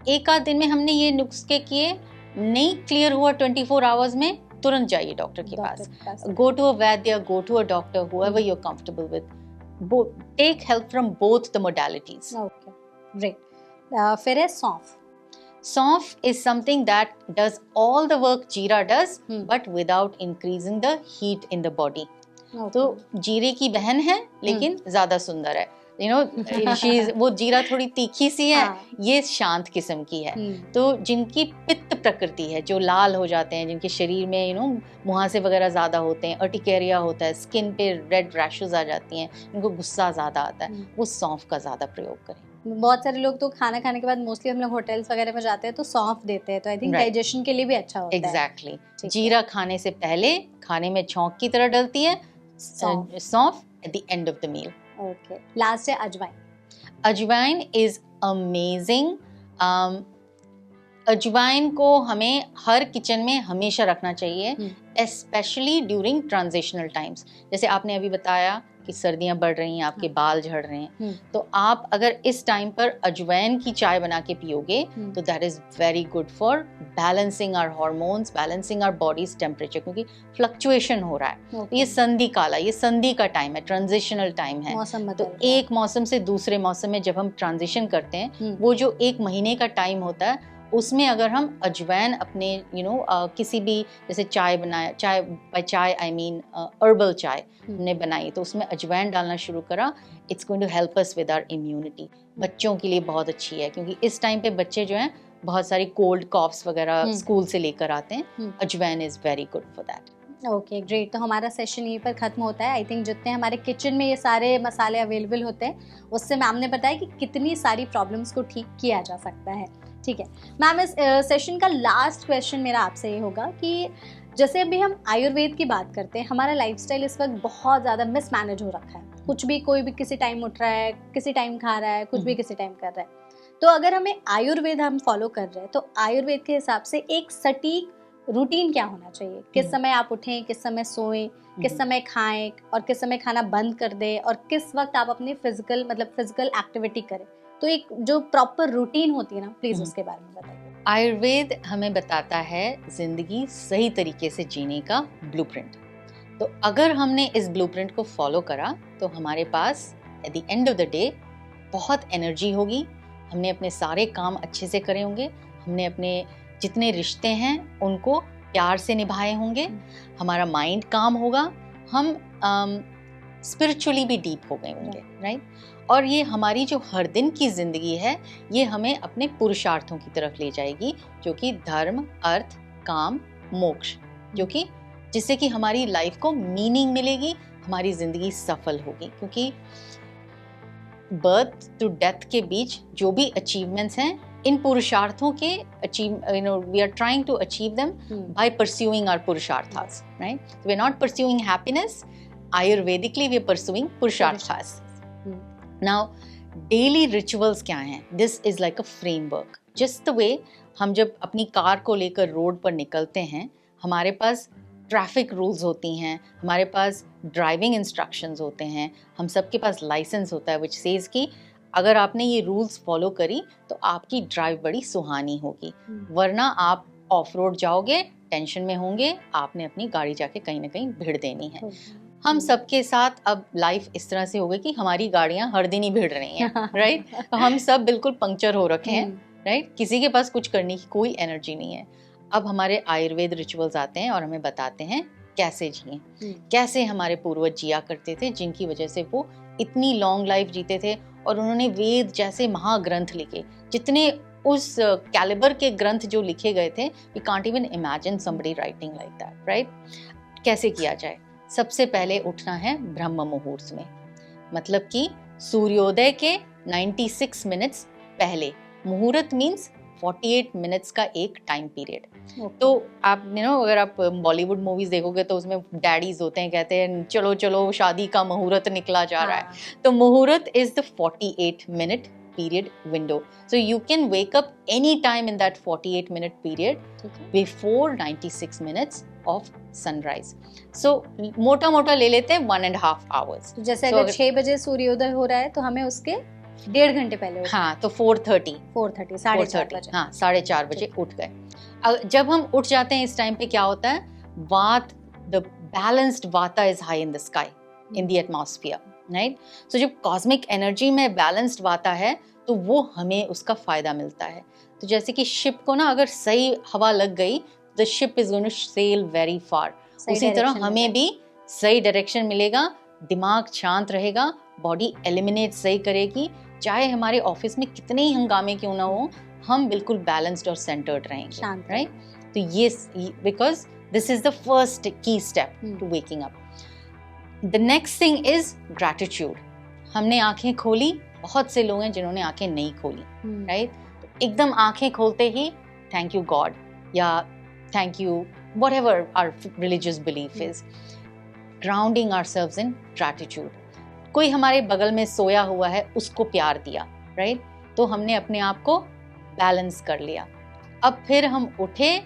एक आध दिन में हमने ये नुस्खे किए, नहीं क्लियर हुआ 24 आवर्स में, तुरंत जाइए डॉक्टर के पास। गो to a vaidya, go to a doctor, whoever you are comfortable with. take help from both the modalities. Okay, great. फिर है सौंफ. Saunf is something that does all the work jeera does, but without increasing the heat in the body. Okay. तो जीरे की बहन है लेकिन ज्यादा सुंदर है. You know, वो जीरा थोड़ी तीखी सी है, ये शांत किस्म की है. तो जिनकी पित्त प्रकृति है, जो लाल हो जाते हैं, जिनके शरीर में यू नो मुहासे वगैरह ज्यादा होते हैं, अर्टिकेरिया होता है, स्किन पे रेड रैशेस आ जाती हैं, उनको गुस्सा ज्यादा आता है, वो सौंफ का ज्यादा प्रयोग करें. बहुत सारे लोग तो खाना खाने के बाद मोस्टली हम लोग होटल्स वगैरह में जाते हैं तो सौंफ देते हैं, तो आई थिंक डाइजेशन के लिए भी अच्छा होता है. एग्जैक्टली. जीरा खाने से पहले खाने में छौंक की तरह डलती है saunf at the end of the meal. Okay. Last है अजवाइन. अजवाइन इज अमेजिंग. अजवाइन को हमें हर किचन में हमेशा रखना चाहिए, स्पेशली ड्यूरिंग ट्रांजिशनल टाइम्स. जैसे आपने अभी बताया कि सर्दियां बढ़ रही हैं, आपके बाल झड़ रहे हैं, तो आप अगर इस टाइम पर अजवाइन की चाय बना के पियोगे तो that is very good for balancing our hormones, balancing our body's temperature, क्योंकि फ्लक्चुएशन हो रहा है. तो ये संधि काला, ये संधि का टाइम है, ट्रांजिशनल टाइम है. तो एक मौसम से दूसरे मौसम में जब हम ट्रांजिशन करते हैं, वो जो एक महीने का टाइम होता है, उसमें अगर हम अजवाइन अपने किसी भी जैसे चाय बनाया, चाय आई मीन हर्बल चाय हमने बनाई, तो उसमें अजवाइन डालना शुरू करा, it's going to help us with our immunity. बच्चों के लिए बहुत अच्छी है, क्योंकि इस टाइम पे बच्चे जो हैं बहुत सारी कोल्ड कॉफ्स वगैरह स्कूल से लेकर आते हैं. अजवाइन is very good for that. Okay, great. तो हमारा सेशन यहीं पर खत्म होता है. आई थिंक जितने हमारे किचन में ये सारे मसाले अवेलेबल होते हैं, उससे मैम ने बताया कि कितनी सारी प्रॉब्लम्स को ठीक किया जा सकता है. ठीक है मैम, इस सेशन का लास्ट क्वेश्चन मेरा आपसे ये होगा कि जैसे अभी हम आयुर्वेद की बात करते हैं, हमारा लाइफस्टाइल इस वक्त बहुत ज़्यादा मिसमैनेज हो रखा है. कुछ भी, कोई भी किसी टाइम उठ रहा है, किसी टाइम खा रहा है, कुछ भी किसी टाइम कर रहा है. तो अगर हमें आयुर्वेद हम फॉलो कर रहे हैं, तो आयुर्वेद के हिसाब से एक सटीक रूटीन क्या होना चाहिए? किस समय आप उठें, किस समय सोएं, किस समय खाएं और किस समय खाना बंद कर दें, और किस वक्त आप अपनी फिजिकल एक्टिविटी करें? तो एक जो प्रॉपर रूटीन होती है ना, प्लीज उसके बारे में बताइए. आयुर्वेद हमें बताता है जिंदगी सही तरीके से जीने का ब्लूप्रिंट. तो अगर हमने इस ब्लूप्रिंट को फॉलो करा तो हमारे पास at the end of the day बहुत एनर्जी होगी, हमने अपने सारे काम अच्छे से करे होंगे, हमने अपने जितने रिश्ते हैं उनको प्यार से निभाए होंगे, हमारा माइंड काम होगा, हम स्पिरिचुअली भी डीप हो गए होंगे, राइट. और ये हमारी जो हर दिन की जिंदगी है, ये हमें अपने पुरुषार्थों की तरफ ले जाएगी, जो कि धर्म, अर्थ, काम, मोक्ष, जो कि जिससे कि हमारी लाइफ को मीनिंग मिलेगी, हमारी जिंदगी सफल होगी. क्योंकि बर्थ टू डेथ के बीच जो भी अचीवमेंट्स हैं, इन पुरुषार्थों के we are trying to achieve them by pursuing our purusharthas, right. We are not pursuing happiness, ayurvedically we are pursuing purusharthas. Now daily rituals क्या हैं? This is like a framework. Just the way हम जब अपनी कार को लेकर रोड पर निकलते हैं, हमारे पास ट्रैफिक रूल्स होती हैं, हमारे पास ड्राइविंग इंस्ट्रक्शंस होते हैं, हम सबके पास लाइसेंस होता है विच सेज कि अगर आपने ये रूल्स फॉलो करी तो आपकी ड्राइव बड़ी सुहानी होगी, वरना आप ऑफ रोड जाओगे, टेंशन में होंगे, आपने अपनी गाड़ी जाके कहीं ना कहीं भिड़ देनी है. हम सबके साथ अब लाइफ इस तरह से हो गई कि हमारी गाड़ियां हर दिन ही भिड़ रही हैं, राइट. तो हम सब बिल्कुल पंक्चर हो रखे हैं, राइट. किसी के पास कुछ करने की कोई एनर्जी नहीं है. अब हमारे आयुर्वेद रिचुअल्स आते हैं और हमें बताते हैं कैसे जिए, कैसे हमारे पूर्वज जिया करते थे, जिनकी वजह से वो इतनी लॉन्ग लाइफ जीते थे. और उन्होंने वेद जैसे महाग्रंथ लिखे, जितने उस कैलिबर के ग्रंथ जो लिखे गए थे, we can't even imagine somebody writing like that, right. कैसे किया जाए? सबसे पहले उठना है ब्रह्म मुहूर्त में, मतलब कि सूर्योदय के 96 मिनट्स पहले. मुहूर्त मीन्स 48 मिनट्स का एक टाइम पीरियड. तो आप अगर आप बॉलीवुड मूवीज देखोगे तो उसमें डैडीज होते हैं, कहते हैं चलो चलो शादी का मुहूर्त निकला जा रहा है. तो मुहूर्त is the 48 minute period window. So you can wake up any time in that 48 minute period before 96 minutes of sunrise. So मोटा मोटा ले लेते हैं 1.5 hours. जैसे अगर 6 बजे सूर्योदय हो रहा है तो हमें उसके 1.5 घंटे पहले. हाँ, तो 4:30 4:30 बजे. हाँ, 4:30 बजे उठ गए. जब हम उठ जाते हैं इस टाइम पे क्या होता है? वात, the balanced vata is high in the sky, in the atmosphere. Right. So जब कॉस्मिक एनर्जी में बैलेंस्ड आता है तो वो हमें उसका फायदा मिलता है। तो जैसे कि शिप को ना अगर सही हवा लग गई, the ship is going to sail very far. उसी तरह हमें भी सही डायरेक्शन मिलेगा, दिमाग शांत रहेगा, बॉडी एलिमिनेट सही करेगी, चाहे हमारे ऑफिस में कितने ही हंगामे क्यों ना हो, हम बिल्कुल बैलेंस्ड और सेंटर्ड रहेंगे, राइट। तो ये because this is the first key step to waking up. The next thing is gratitude. हमने आंखें खोली, बहुत से लोग हैं जिन्होंने आंखें नहीं खोली, राइट। एकदम आंखें खोलते ही थैंक यू गॉड या thank you whatever our religious belief is, grounding ourselves in gratitude. कोई हमारे बगल में सोया हुआ है, उसको प्यार दिया, राइट। तो हमने अपने आप को बैलेंस कर लिया। अब फिर हम उठे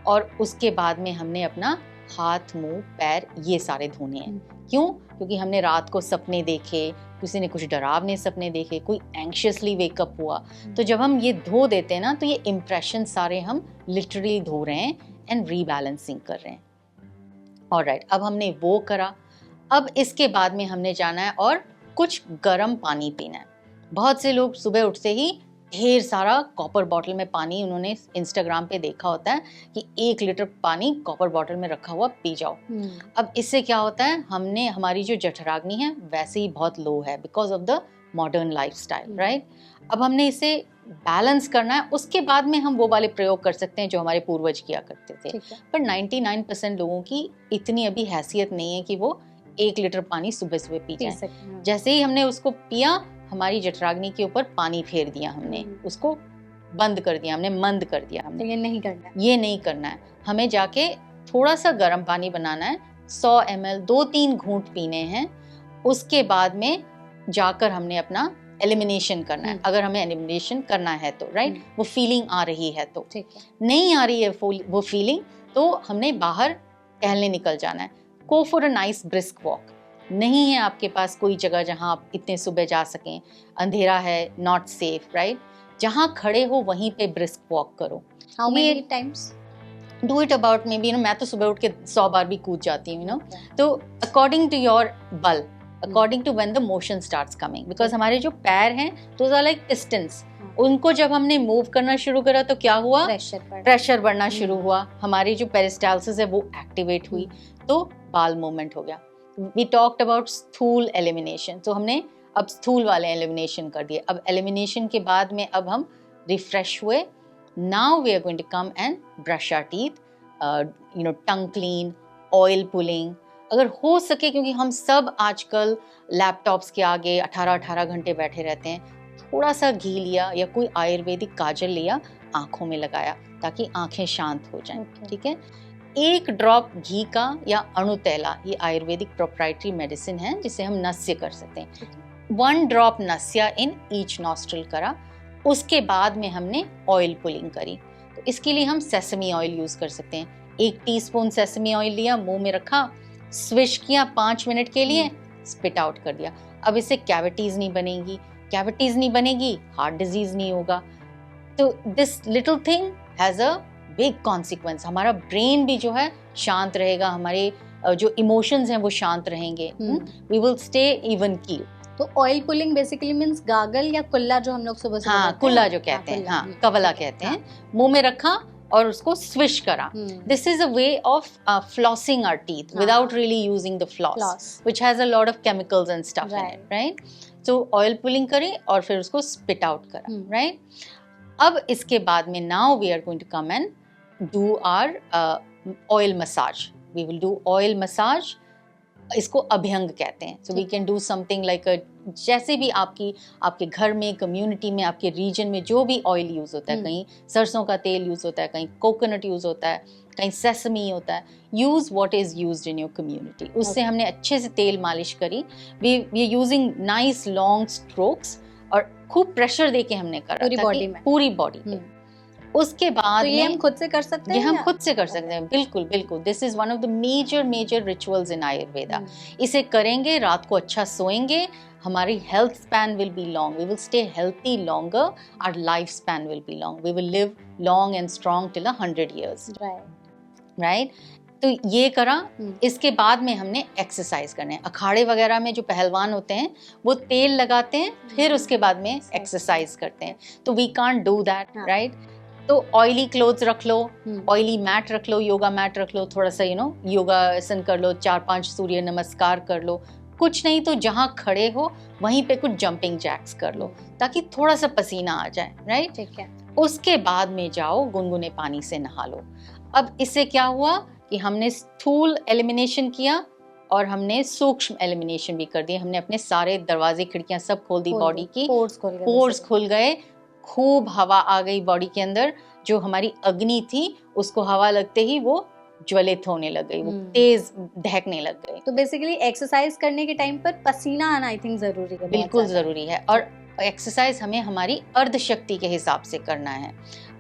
और उसके बाद में हमने अपना हाथ, मुंह, पैर ये सारे धोने हैं। क्यों? क्योंकि हमने रात को सपने देखे, किसी ने कुछ डरावने सपने देखे, कोई एंग्शियसली वेकअप हुआ, तो जब हम ये धो देते हैं ना, तो ये इम्प्रेशन सारे हम लिटरली धो रहे हैं एंड रीबैलेंसिंग कर रहे हैं। ऑलराइट, अब हमने वो करा। अब इसके बाद में हमने जाना है और कुछ गर्म पानी पीना है। बहुत से लोग सुबह उठते ही ढेर सारा कॉपर बॉटल में पानी, उन्होंने इंस्टाग्राम पे देखा होता है कि 1 लीटर पानी कॉपर बॉटल में रखा हुआ पी जाओ। अब इससे क्या होता है, हमने हमारी जो जठराग्नि है वैसे ही बहुत लो है because of the modern lifestyle, right. अब हमने इसे बैलेंस करना है। उसके बाद में हम वो वाले प्रयोग कर सकते हैं जो हमारे पूर्वज किया करते थे, पर 99% लोगों की इतनी अभी हैसियत नहीं है कि वो 1 लीटर पानी सुबह सुबह पी जाए। जैसे ही हमने उसको पिया, हमारी जठराग्नि के ऊपर पानी फेर दिया, हमने उसको बंद कर दिया, हमने मंद कर दिया। हमने ये नहीं करना है, ये नहीं करना है। हमें जाके थोड़ा सा गर्म पानी बनाना है, 100 ml 2-3 घूंट पीने हैं। उसके बाद में जाकर हमने अपना एलिमिनेशन करना है, अगर हमें एलिमिनेशन करना है तो, राइट। वो फीलिंग आ रही है तो, ठीक है। नहीं आ रही है वो फीलिंग, तो हमने बाहर टहलने निकल जाना है। गो for a nice brisk walk. नहीं है आपके पास कोई जगह जहां आप इतने सुबह जा सकें, अंधेरा है, नॉट सेफ, राइट। जहां खड़े हो वहीं पे ब्रिस्क वॉक करो। How many times? Do it about may be, मैं तो सुबह उठ के 100 बार भी कूद जाती हूँ, तो अकॉर्डिंग टू योर बल, according to when the motion starts coming, because हमारे जो पैर हैं दोज आर लाइक पिस्टन्स। उनको जब हमने मूव करना शुरू करा तो क्या हुआ, प्रेशर बढ़ना शुरू हुआ, हमारी जो पेरिस्टाल्सिस है वो एक्टिवेट हुई, तो बाल मूवमेंट हो गया। वी टॉक्ड अबाउट स्थूल एलिमिनेशन, तो हमने अब स्थूल वाले एलिमिनेशन कर दिए। अब एलिमिनेशन के बाद में अब हम रिफ्रेश हुए। Now we are going to come and brush our teeth, tongue clean, oil pulling अगर हो सके, क्योंकि हम सब आजकल लैपटॉप्स के आगे 18-18 घंटे बैठे रहते हैं। थोड़ा सा घी लिया या कोई आयुर्वेदिक काजल लिया, आंखों में लगाया ताकि आंखें शांत हो जाएं, ठीक है। 1 ड्रॉप घी का या अणुतैला, ये आयुर्वेदिक प्रोप्राइटरी मेडिसिन है जिसे हम नस्य कर सकते हैं। 1 ड्रॉप नस्या इन ईच नॉस्ट्रल करा। उसके बाद में हमने ऑयल पुलिंग करी, तो इसके लिए हम सेसमी ऑयल यूज कर सकते हैं। 1 टीस्पून सेसमी ऑयल लिया, मुंह में रखा, स्विश किया 5 मिनट के लिए, स्पिट आउट कर दिया। अब इससे कैविटीज नहीं बनेगी, हार्ट डिजीज नहीं होगा। तो this little thing has a big consequence. हमारा ब्रेन भी जो है शांत रहेगा, हमारे जो इमोशंस हैं वो शांत रहेंगे, वी विल स्टे इवन कील। तो ऑयल पुलिंग बेसिकली मींस गागल या कुल्ला, जो हम लोग सुबह सुबह हाँ, कुल्ला जो कहते हैं, हाँ, कवला कहते हैं। मुंह में रखा और उसको स्विश करा। This is a way of flossing our teeth without really using the floss, which has a lot of chemicals and stuff in it, right. तो ऑयल पुलिंग करें और फिर उसको स्पिट आउट करा, राइट। अब इसके बाद में now we are going to come and do our oil massage. We will do oil massage, इसको अभ्यंग कहते हैं। So we can do something like जैसे भी आपके घर में, कम्युनिटी में, आपके रीजन में जो भी ऑयल यूज होता है, कहीं सरसों का तेल यूज होता है, कहीं कोकोनट यूज होता है, कहीं सेसमी होता है, use what is used in your community. उससे हमने अच्छे से तेल मालिश करी। We using nice long strokes और खूब प्रेशर देके हमने करा पूरी बॉडी में। उसके बाद तो ये हम खुद से कर सकते हैं, ये हम खुद से कर सकते हैं, बिल्कुल बिल्कुल। This is one of the major rituals in Ayurveda. इसे करेंगे, रात को अच्छा सोएंगे, हमारी health span will be long, we will stay healthy longer, our life span will be long, we will live long and strong till 100 years, right. तो ये करा। इसके बाद में हमने एक्सरसाइज करने हैं। अखाड़े वगैरह में जो पहलवान होते हैं वो तेल लगाते हैं, फिर उसके बाद में एक्सरसाइज करते हैं। तो we can't do that, right? तो ऑयली क्लोथ्स रख लो, ऑयली मैट रख लो, योगा मैट रख लो, थोड़ा सा योगासन कर लो, 4-5 सूर्य नमस्कार कर लो। कुछ नहीं तो जहाँ खड़े हो वहीं पे कुछ जंपिंग जैक्स कर लो, ताकि थोड़ा सा पसीना आ जाए, राइट? ठीक है। उसके बाद में जाओ गुनगुने पानी से नहा लो। अब इससे क्या हुआ कि हमने स्थूल एलिमिनेशन किया और हमने सूक्ष्म एलिमिनेशन भी कर दिया। हमने अपने सारे दरवाजे खिड़कियां सब खोल दी, बॉडी की पोर्स खुल गए, खूब हवा आ गई बॉडी के अंदर। जो हमारी अग्नि थी उसको हवा लगते ही वो ज्वलित होने लग गई, वो तेज दहकने लग गई। तो बेसिकली एक्सरसाइज करने के टाइम पर पसीना आना आई थिंक जरूरी है, बिल्कुल जरूरी है। और एक्सरसाइज हमें हमारी अर्ध शक्ति के हिसाब से करना है।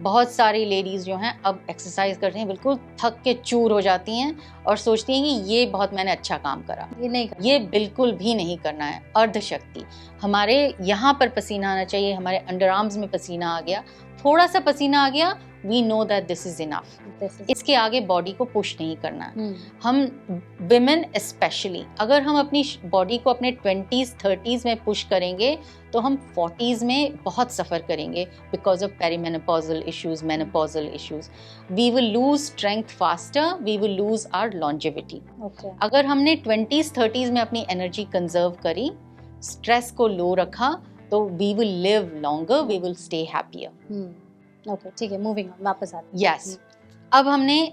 बहुत सारी लेडीज जो हैं अब एक्सरसाइज करती हैं, बिल्कुल थक के चूर हो जाती हैं और सोचती हैं कि ये बहुत मैंने अच्छा काम करा। ये नहीं करना, ये बिल्कुल भी नहीं करना है। अर्ध शक्ति, हमारे यहाँ पर पसीना आना चाहिए, हमारे अंडर आर्म्स में पसीना आ गया, थोड़ा सा पसीना आ गया, we know that this is enough. इसके आगे बॉडी को पुश नहीं करना है। हम विमेन स्पेशली, अगर हम अपनी बॉडी को अपने 20s 30s में पुश करेंगे तो हम 40s में बहुत सफ़र करेंगे because of perimenopausal issues, menopausal issues. We will lose strength faster, we will lose our longevity. अगर हमने 20s 30s में अपनी एनर्जी कंजर्व करी, स्ट्रेस को लो रखा, तो we will live longer, we will stay happier. Okay, ठीक है, मूविंग ऑन, वापस आते हैं। यस, अब हमने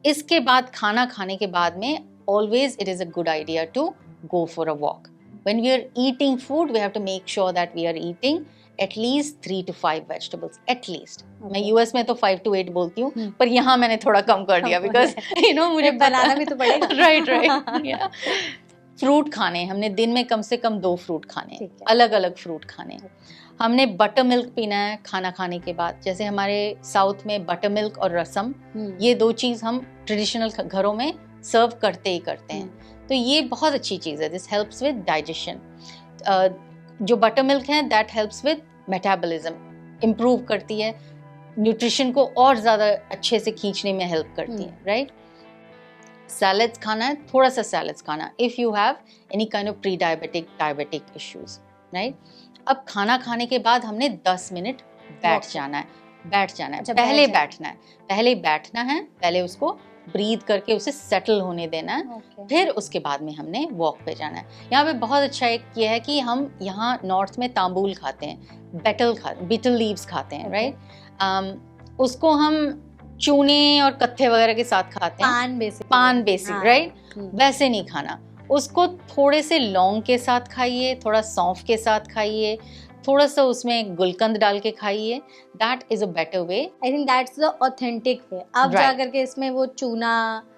इसके बाद खाना खाने के बाद में always it is a good idea to go for a walk. When we are eating food we have to make sure that we are eating at least 3 to 5 vegetables at least. मैं यूएस में तो 5 to 8 बोलती हूँ, पर यहाँ मैंने थोड़ा कम कर दिया बिकॉज मुझे बनाना भी तो पड़ेगा। राइट। फ्रूट खाने, हमने दिन में कम से कम 2 फ्रूट खाने, अलग अलग फ्रूट खाने। हमने बटर मिल्क पीना है खाना खाने के बाद। जैसे हमारे साउथ में बटर मिल्क और रसम, ये 2 चीज़ हम ट्रेडिशनल घरों में सर्व करते ही करते हैं। तो ये बहुत अच्छी चीज़ है, दिस हेल्प्स विद डाइजेशन। जो बटर मिल्क है that helps with metabolism, improve करती है, न्यूट्रिशन को और ज़्यादा अच्छे से खींचने में हेल्प करती है, राइट? सैलड्स खाना है, थोड़ा सा सैलड्स खाना, if you have any kind of pre diabetic issues, right? अब खाना खाने के बाद हमने 10 मिनट बैठ जाना है। पहले बैठना है, पहले उसको ब्रीथ करके उसे सेटल होने देना है, फिर उसके बाद में हमने वॉक पे जाना है। यहाँ पे बहुत अच्छा एक ये है कि हम यहाँ नॉर्थ में तांबूल खाते हैं, बीटल लीव्स खाते हैं, राइट? उसको हम चूने और कत्थे वगैरह के साथ खाते हैं, पान बेसिक, राइट? वैसे नहीं खाना, उसको थोड़े से लौंग के साथ खाइए, थोड़ा सौंफ के साथ खाइए, थोड़ा सा उसमें गुलकंद डाल के खाइए। That is a better way. I think that's the authentic way. अब जा करके इसमें वो चूना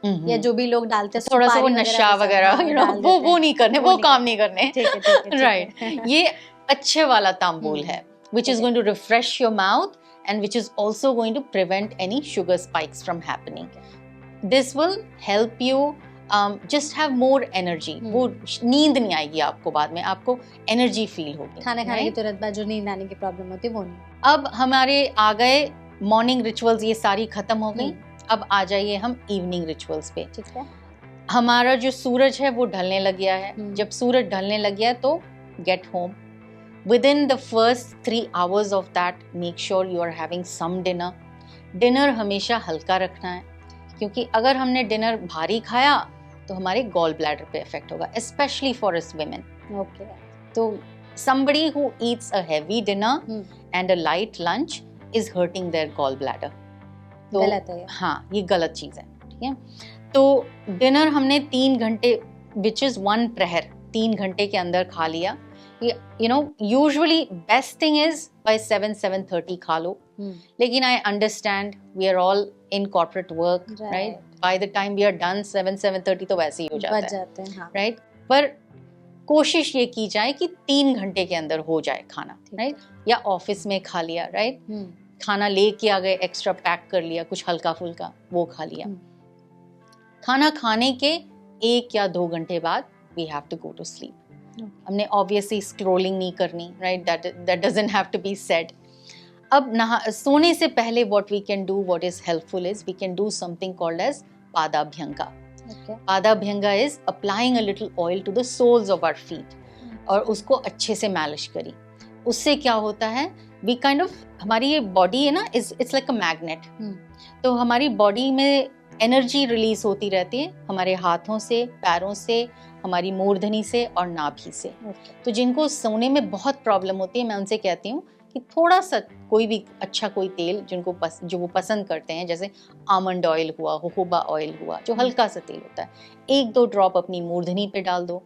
या जो भी लोग डालते हैं, थोड़ा सा वो नशा वगैरह, वो नहीं करने, वो काम नहीं करने, राइट? ये अच्छे वाला तांबूल है, which is going to refresh your mouth and which is also going to prevent any sugar spikes from happening. This will help you just have more energy. वो नींद नहीं आएगी आपको, बाद में आपको एनर्जी फील होगी। खाना खाने के तुरंत बाद जो नींद आने की प्रॉब्लम होती है वो नहीं। अब हमारे आ गए मॉर्निंग रिचुअल्स, ये सारी खत्म हो गई। अब आ जाइए हम इवनिंग रिचुअल्स पे। ठीक है। हमारा जो सूरज है वो ढलने लग गया है। जब सूरज ढलने लग गया तो get home. Within the first 3 hours of that, make sure you are having some dinner. Dinner हमेशा हल्का रखना है, क्योंकि अगर हमने डिनर भारी खाया तो हमारे गॉल ब्लैडर पे इफेक्ट होगा, especially for us women. Okay. तो somebody who eats a heavy dinner and a light lunch is hurting their gall bladder. तो गलत है। हाँ, ये गलत चीज़ है, ठीक है? तो डिनर हमने 3 घंटे, which is 1 प्रहर, 3 घंटे के अंदर खा लिया। You know, usually best thing is by 7:30 खा लो, लेकिन I understand we are all in corporate work, right? By the time we are done 7:30 तो वैसे ही हो जाता है, हाँ. right? पर कोशिश ये की जाए कि 3 घंटे के अंदर हो जाए खाना, right? या ऑफिस में खा लिया, right? खाना लेके आ गए, एक्स्ट्रा पैक कर लिया, कुछ हल्का फुल्का वो खा लिया। खाना खाने के 1 या 2 घंटे बाद we have to go to sleep. हमने ऑब्वियसली स्क्रोलिंग नहीं करनी, right? That doesn't have to be said. अब सोने से पहले what we can do, what is helpful is we can do something called as padabhyanga. Okay. Padabhyanga is applying a little oil to the soles of our feet और उसको अच्छे से मालिश करी। उससे क्या होता है, वी काइंड ऑफ, हमारी ये बॉडी है ना, इट्स लाइक अ मैग्नेट। तो हमारी बॉडी में एनर्जी रिलीज होती रहती है हमारे हाथों से, पैरों से, हमारी मूर्धनी से और नाभि से। तो जिनको सोने में बहुत प्रॉब्लम होती है, मैं उनसे कहती हूँ कि थोड़ा सा कोई भी अच्छा कोई तेल जो वो पसंद करते हैं, जैसे आमंड ऑयल हुआ, जोहोबा ऑयल हुआ, जो हल्का सा तेल होता है, 1-2 ड्रॉप अपनी मूर्धनी पे डाल दो।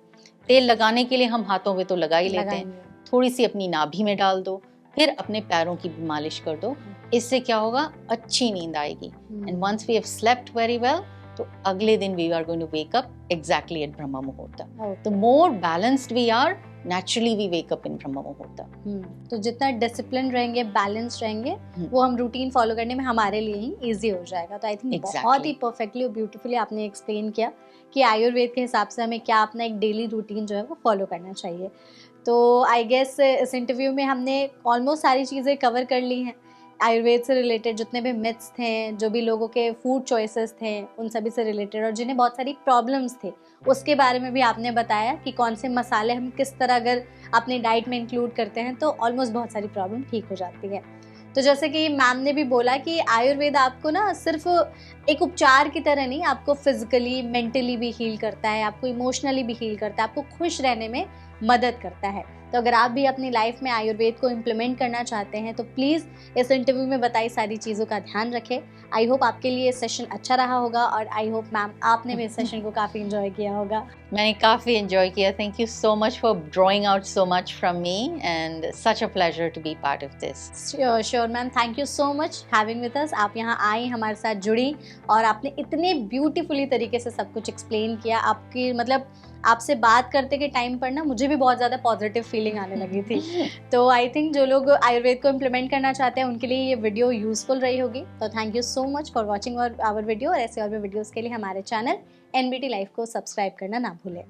तेल लगाने के लिए हम हाथों पे तो लगा ही लेते हैं, थोड़ी सी अपनी नाभि में डाल दो, फिर अपने पैरों की भी मालिश कर दो। इससे क्या होगा, अच्छी नींद आएगी। And once we have slept very well, तो अगले दिन we are going to wake up exactly at Brahma Muhurta. तो more balanced we are, naturally we wake up in Brahma Muhurta. तो जितना डिसिप्लिन रहेंगे, बैलेंस रहेंगे, वो हम रूटीन फॉलो करने में हमारे लिए ही इजी हो जाएगा। तो आई थिंक बहुत ही परफेक्टली और ब्यूटीफुली आपने एक्सप्लेन किया कि आयुर्वेद के हिसाब से हमें क्या अपना एक डेली रूटीन जो है वो फॉलो करना चाहिए। तो आई गेस इस इंटरव्यू में हमने ऑलमोस्ट सारी चीज़ें कवर कर ली हैं। आयुर्वेद से रिलेटेड जितने भी मिथ्स थे, जो भी लोगों के फूड चॉइसेस थे, उन सभी से रिलेटेड, और जिन्हें बहुत सारी प्रॉब्लम्स थे उसके बारे में भी आपने बताया कि कौन से मसाले हम किस तरह अगर अपनी डाइट में इंक्लूड करते हैं तो ऑलमोस्ट बहुत सारी प्रॉब्लम ठीक हो जाती है। तो जैसे कि मैम ने भी बोला कि आयुर्वेद आपको ना सिर्फ एक उपचार की तरह नहीं, आपको फिजिकली, मेंटली भी हील करता है, आपको इमोशनली भी हील करता है, आपको खुश रहने में मदद करता है। तो अगर आप भी अपनी लाइफ में आयुर्वेद को इम्प्लीमेंट करना चाहते हैं तो प्लीज़ इस इंटरव्यू में बताई सारी चीज़ों का ध्यान रखें। आई होप आपके लिए सेशन अच्छा रहा होगा और आई होप मैम आपने भी इस सेशन को काफ़ी एंजॉय किया होगा। मैंने काफ़ी एंजॉय किया। Thank you so much for drawing out so much from me and such a pleasure to be part of this. Sure ma'am, thank you so much having with us. आप यहाँ आई, हमारे साथ जुड़ी और आपने इतने ब्यूटीफुली तरीके से सब कुछ एक्सप्लेन किया। आपकी मतलब आपसे बात करते के टाइम पर ना मुझे भी बहुत ज़्यादा पॉजिटिव फीलिंग आने लगी थी। तो आई थिंक जो लोग आयुर्वेद को इम्प्लीमेंट करना चाहते हैं उनके लिए ये वीडियो यूजफुल रही होगी। तो thank you so much for watching our video और ऐसे और भी वीडियोज़ के लिए हमारे चैनल NBT लाइफ को सब्सक्राइब करना ना भूलें।